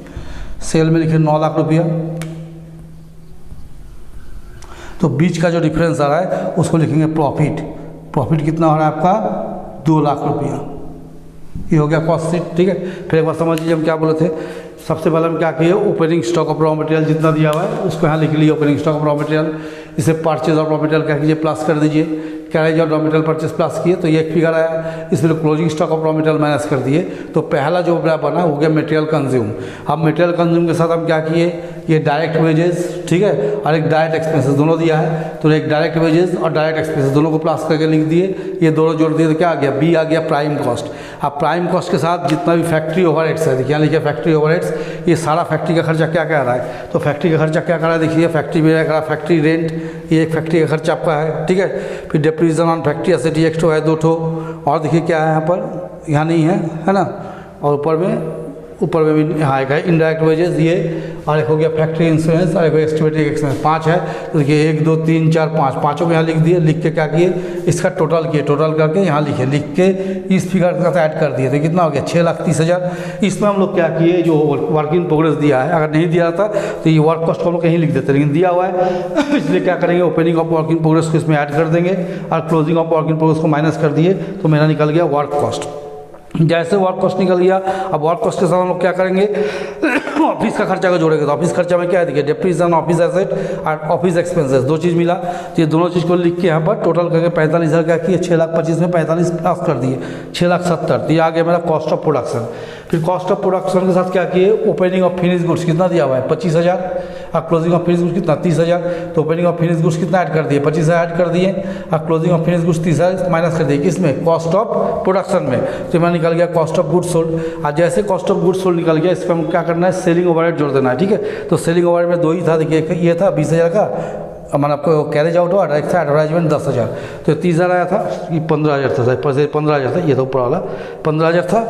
सेल में लिखे 9 लाख रुपया। तो बीच का जो डिफरेंस आ रहा है उसको लिखेंगे प्रॉफिट। प्रॉफिट कितना हो रहा है आपका 2 लाख रुपया। ये हो गया कॉस्ट शीट, ठीक है। फिर एक बार समझ लीजिए हम क्या बोले थे। सबसे पहले हम क्या किए, opening stock of raw material जितना दिया हुआ है उसको यहाँ लिख लिए, opening stock of raw material. इसे परचेज ऑफ रॉ मटेरियल क्या कीजिए, प्लस कर दीजिए। Carriage of raw material purchase plus किए तो ये एक फिगर आया। इसमें closing stock of raw material minus कर दिए तो पहला जो बना हो गया मटेरियल कंज्यूम। अब मटेरियल कंज्यूम के साथ हम क्या किए, ये डायरेक्ट वेजेस, ठीक है, और एक डायरेक्ट एक्सपेंसेस दोनों दिया है। तो एक डायरेक्ट वेजेस और डायरेक्ट एक्सपेंसेस दोनों को प्लस करके लिख दिए। ये दोनों जोड़ दिए तो क्या आ गया, बी आ गया प्राइम कॉस्ट। अब प्राइम कॉस्ट के साथ जितना भी फैक्ट्री ओवरहेड्स है, देखिए यहाँ लिखिए फैक्ट्री ओवरहेड्स, ये सारा फैक्ट्री का खर्चा क्या क्या आ रहा है। तो फैक्ट्री का खर्चा क्या कर रहा है, देखिए फैक्ट्री में रहा फैक्ट्री रेंट, ये एक फैक्ट्री का खर्चा आपका है, ठीक है। फिर डेप्रिसिएशन ऑन फैक्ट्री एसेट एक ठो है, 2 ठो, और देखिए क्या है यहाँ पर, यहाँ नहीं है ना। और ऊपर में भी यहाँ एक है इनडायरेक्ट वेजेस ये, और एक हो गया फैक्ट्री इंश्योरेंस, और एक एस्टिमेटेड एक्सपेंस, 5 है। तो देखिए 1 2 3 4 5, पाँचों को यहाँ लिख दिए। लिख के क्या किए, इसका टोटल किए, टोटल करके यहाँ लिखे, लिख के इस फिगर के साथ ऐड कर दिए। तो कितना हो गया 6,30,000। इसमें हम लोग क्या किए, जो वर्क इन प्रोग्रेस दिया है, अगर नहीं दिया था तो ये वर्क कॉस्ट को हम लोग कहीं लिख देते, लेकिन दिया हुआ है इसलिए क्या करेंगे, opening of work in progress को इसमें ऐड कर देंगे और closing of work in progress को माइनस कर दिए तो मेरा निकल गया वर्क कॉस्ट। जैसे वर्क कॉस्ट निकल गया, अब वर्क कॉस्ट के साथ हम लोग क्या करेंगे, ऑफिस का खर्चा को जोड़ेंगे। तो ऑफिस खर्चा में क्या है, देखिए डेप्रिसिएशन ऑफिस एसेट और ऑफिस एक्सपेंसेस, 2 चीज़ मिला। तो ये दोनों चीज़ को लिख के यहाँ पर टोटल करके 45,000 क्या किए, 6,25,000 में 45 प्लस कर दिए, 6,70,000। तो ये आ गया मेरा कॉस्ट ऑफ प्रोडक्शन। फिर कॉस्ट ऑफ प्रोडक्शन के साथ क्या किए, ओपनिंग ऑफ फिनिश गुड्स कितना दिया हुआ है 25,000 और क्लोजिंग ऑफ फिनिश गुड्स कितना 30,000। तो ओपनिंग ऑफ फिनिश गुड्स कितना ऐड कर दिए, 25,000 ऐड कर दिए, और closing of finish goods 30,000 minus कर दिए, किसमें, कॉस्ट ऑफ प्रोडक्शन में। तो मैं निकल गया कॉस्ट ऑफ गुड्स सोल्ड। और जैसे कॉस्ट ऑफ गुड्स सोल्ड निकल गया, इस पर हम क्या करना है, सेलिंग ओवरहेड जोड़ देना है, ठीक है। तो सेलिंग ओवरहेड में 2 ही था, देखिए ये था 20,000 का, मैंने आपको कैरेज आउट हुआ, डायरेक्ट था एडवर्टाइजमेंट 10,000, तो 30,000 आया था, ये 15,000 था, 15,000 था, ये तो ऊपर वाला 15,000 था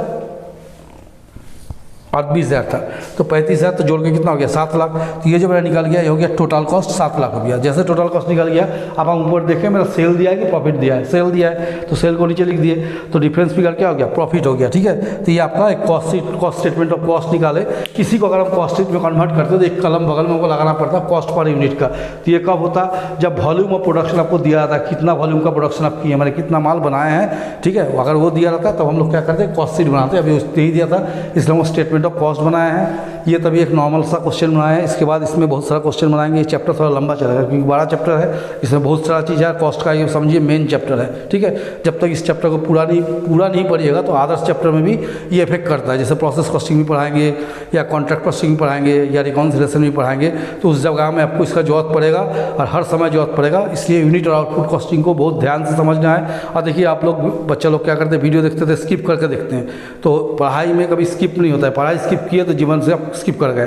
और 20,000 था। तो 35,000 तो जोड़ के कितना हो गया 7 लाख। तो ये जो मेरा निकल गया ये हो गया टोटल कॉस्ट 7 लाख रुपया। जैसे टोटल कॉस्ट निकल गया, अब हम ऊपर देखें मेरा सेल दिया है कि प्रॉफिट दिया है, सेल दिया है तो सेल को नीचे लिख दिए, तो डिफरेंस फिगर क्या हो गया, प्रॉफिट हो गया, ठीक है। तो ये आपका एक कॉस्ट स्टेटमेंट ऑफ कॉस्ट निकाले। किसी को अगर हम कॉस्ट शीट में कन्वर्ट करते तो एक कलम बगल में हमको लगाना पड़ता कॉस्ट पर यूनिट का। तो ये कब होता, जब वॉल्यूम ऑफ प्रोडक्शन आपको दिया जाता है, कितना वॉल्यूम का प्रोडक्शन आप किए, मैंने कितना माल बनाए हैं, ठीक है। अगर वो दिया रहता है तब हम लोग क्या करते हैं, कॉस्ट शीट बनाते हैं। अभी यही दिया था इसलिए हम स्टेटमेंट ऑफ कॉस्ट बनाया है। ये तभी एक नॉर्मल सा क्वेश्चन बनाया है। इसके बाद इसमें बहुत सारा क्वेश्चन बनाएंगे। ये चैप्टर थोड़ा लंबा चलेगा क्योंकि बड़ा चैप्टर है, इसमें बहुत सारा चीज़ है। कॉस्ट का ये समझिए मेन चैप्टर है, ठीक है। जब तक इस चैप्टर को पूरा नहीं पढ़िएगा तो अदर्स चैप्टर में भी ये इफेक्ट करता है। जैसे प्रोसेस कॉस्टिंग भी पढ़ाएंगे या कॉन्ट्रैक्ट कॉस्टिंग भी पढ़ाएंगे या रिकॉन्सिलिएशन भी पढ़ाएंगे, तो उस जगह में आपको इसका जरूरत पड़ेगा और हर समय जरूरत पड़ेगा। इसलिए यूनिट और आउटपुट कॉस्टिंग को बहुत ध्यान से समझना है। और देखिए आप लोग बच्चे लोग क्या करते हैं, वीडियो देखते थे स्किप करके देखते हैं, तो पढ़ाई में कभी स्किप नहीं होता है। पढ़ाई स्किप किए तो जीवन से आप स्किप कर गए।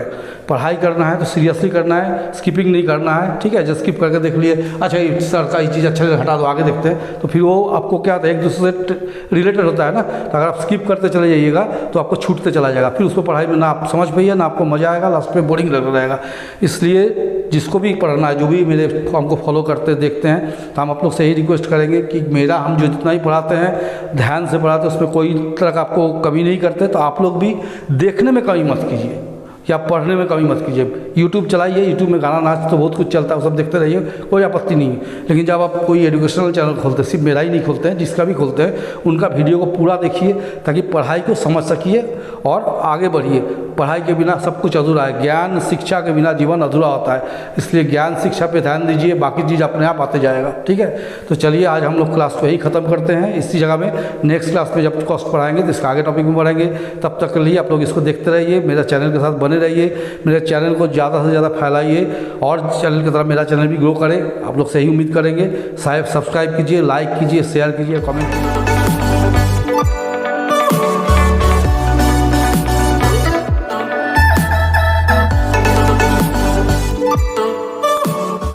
पढ़ाई करना है तो सीरियसली करना है, स्किपिंग नहीं करना है, ठीक है। जब स्किप करके देख लिए, अच्छा ये सर का ये चीज़ अच्छा लगा, हटा दो, आगे देखते हैं, तो फिर वो आपको क्या होता है, एक दूसरे से रिलेटेड होता है ना। तो अगर आप स्किप करते चले जाइएगा तो आपको छूटते चला जाएगा, फिर उसको पढ़ाई में ना आप समझ पाइए ना आपको मज़ा आएगा, लास्ट में बोरिंग लग रहेगा। इसलिए जिसको भी पढ़ना है, जो भी मेरे हमको फॉलो करते देखते हैं, तो हम आप लोग से यही रिक्वेस्ट करेंगे कि मेरा हम जो जितना ही पढ़ाते हैं ध्यान से पढ़ाते हैं, उसमें कोई तरह का आपको कमी नहीं करते। तो आप लोग भी देखने में कमी मत कीजिए, कि आप पढ़ने में कमी मत कीजिए। यूट्यूब चलाइए, यूट्यूब में गाना नाच तो बहुत कुछ चलता है, वो सब देखते रहिए, कोई आपत्ति नहीं है। लेकिन जब आप कोई एजुकेशनल चैनल खोलते हैं, सिर्फ मेरा ही नहीं खोलते हैं, जिसका भी खोलते हैं, उनका वीडियो को पूरा देखिए ताकि पढ़ाई को समझ सकिए और आगे बढ़िए। पढ़ाई के बिना सब कुछ अधूरा है, ज्ञान शिक्षा के बिना जीवन अधूरा होता है। इसलिए ज्ञान शिक्षा पे ध्यान दीजिए, बाकी चीज़ अपने आप आते जाएगा। ठीक है, तो चलिए आज हम लोग क्लास को यही ख़त्म करते हैं। इसी जगह में नेक्स्ट क्लास में जब कॉस्ट पढ़ाएंगे तो इसका आगे टॉपिक में बढ़ेंगे। तब तक के लिए आप लोग इसको देखते रहिए, मेरे चैनल के साथ बने रहिए, मेरे चैनल को ज़्यादा से ज़्यादा फैलाइए और चैनल की तरह मेरा चैनल भी ग्रो करे। आप लोग से ही उम्मीद करेंगे। सब्सक्राइब कीजिए, लाइक कीजिए, शेयर कीजिए, कमेंट कीजिए।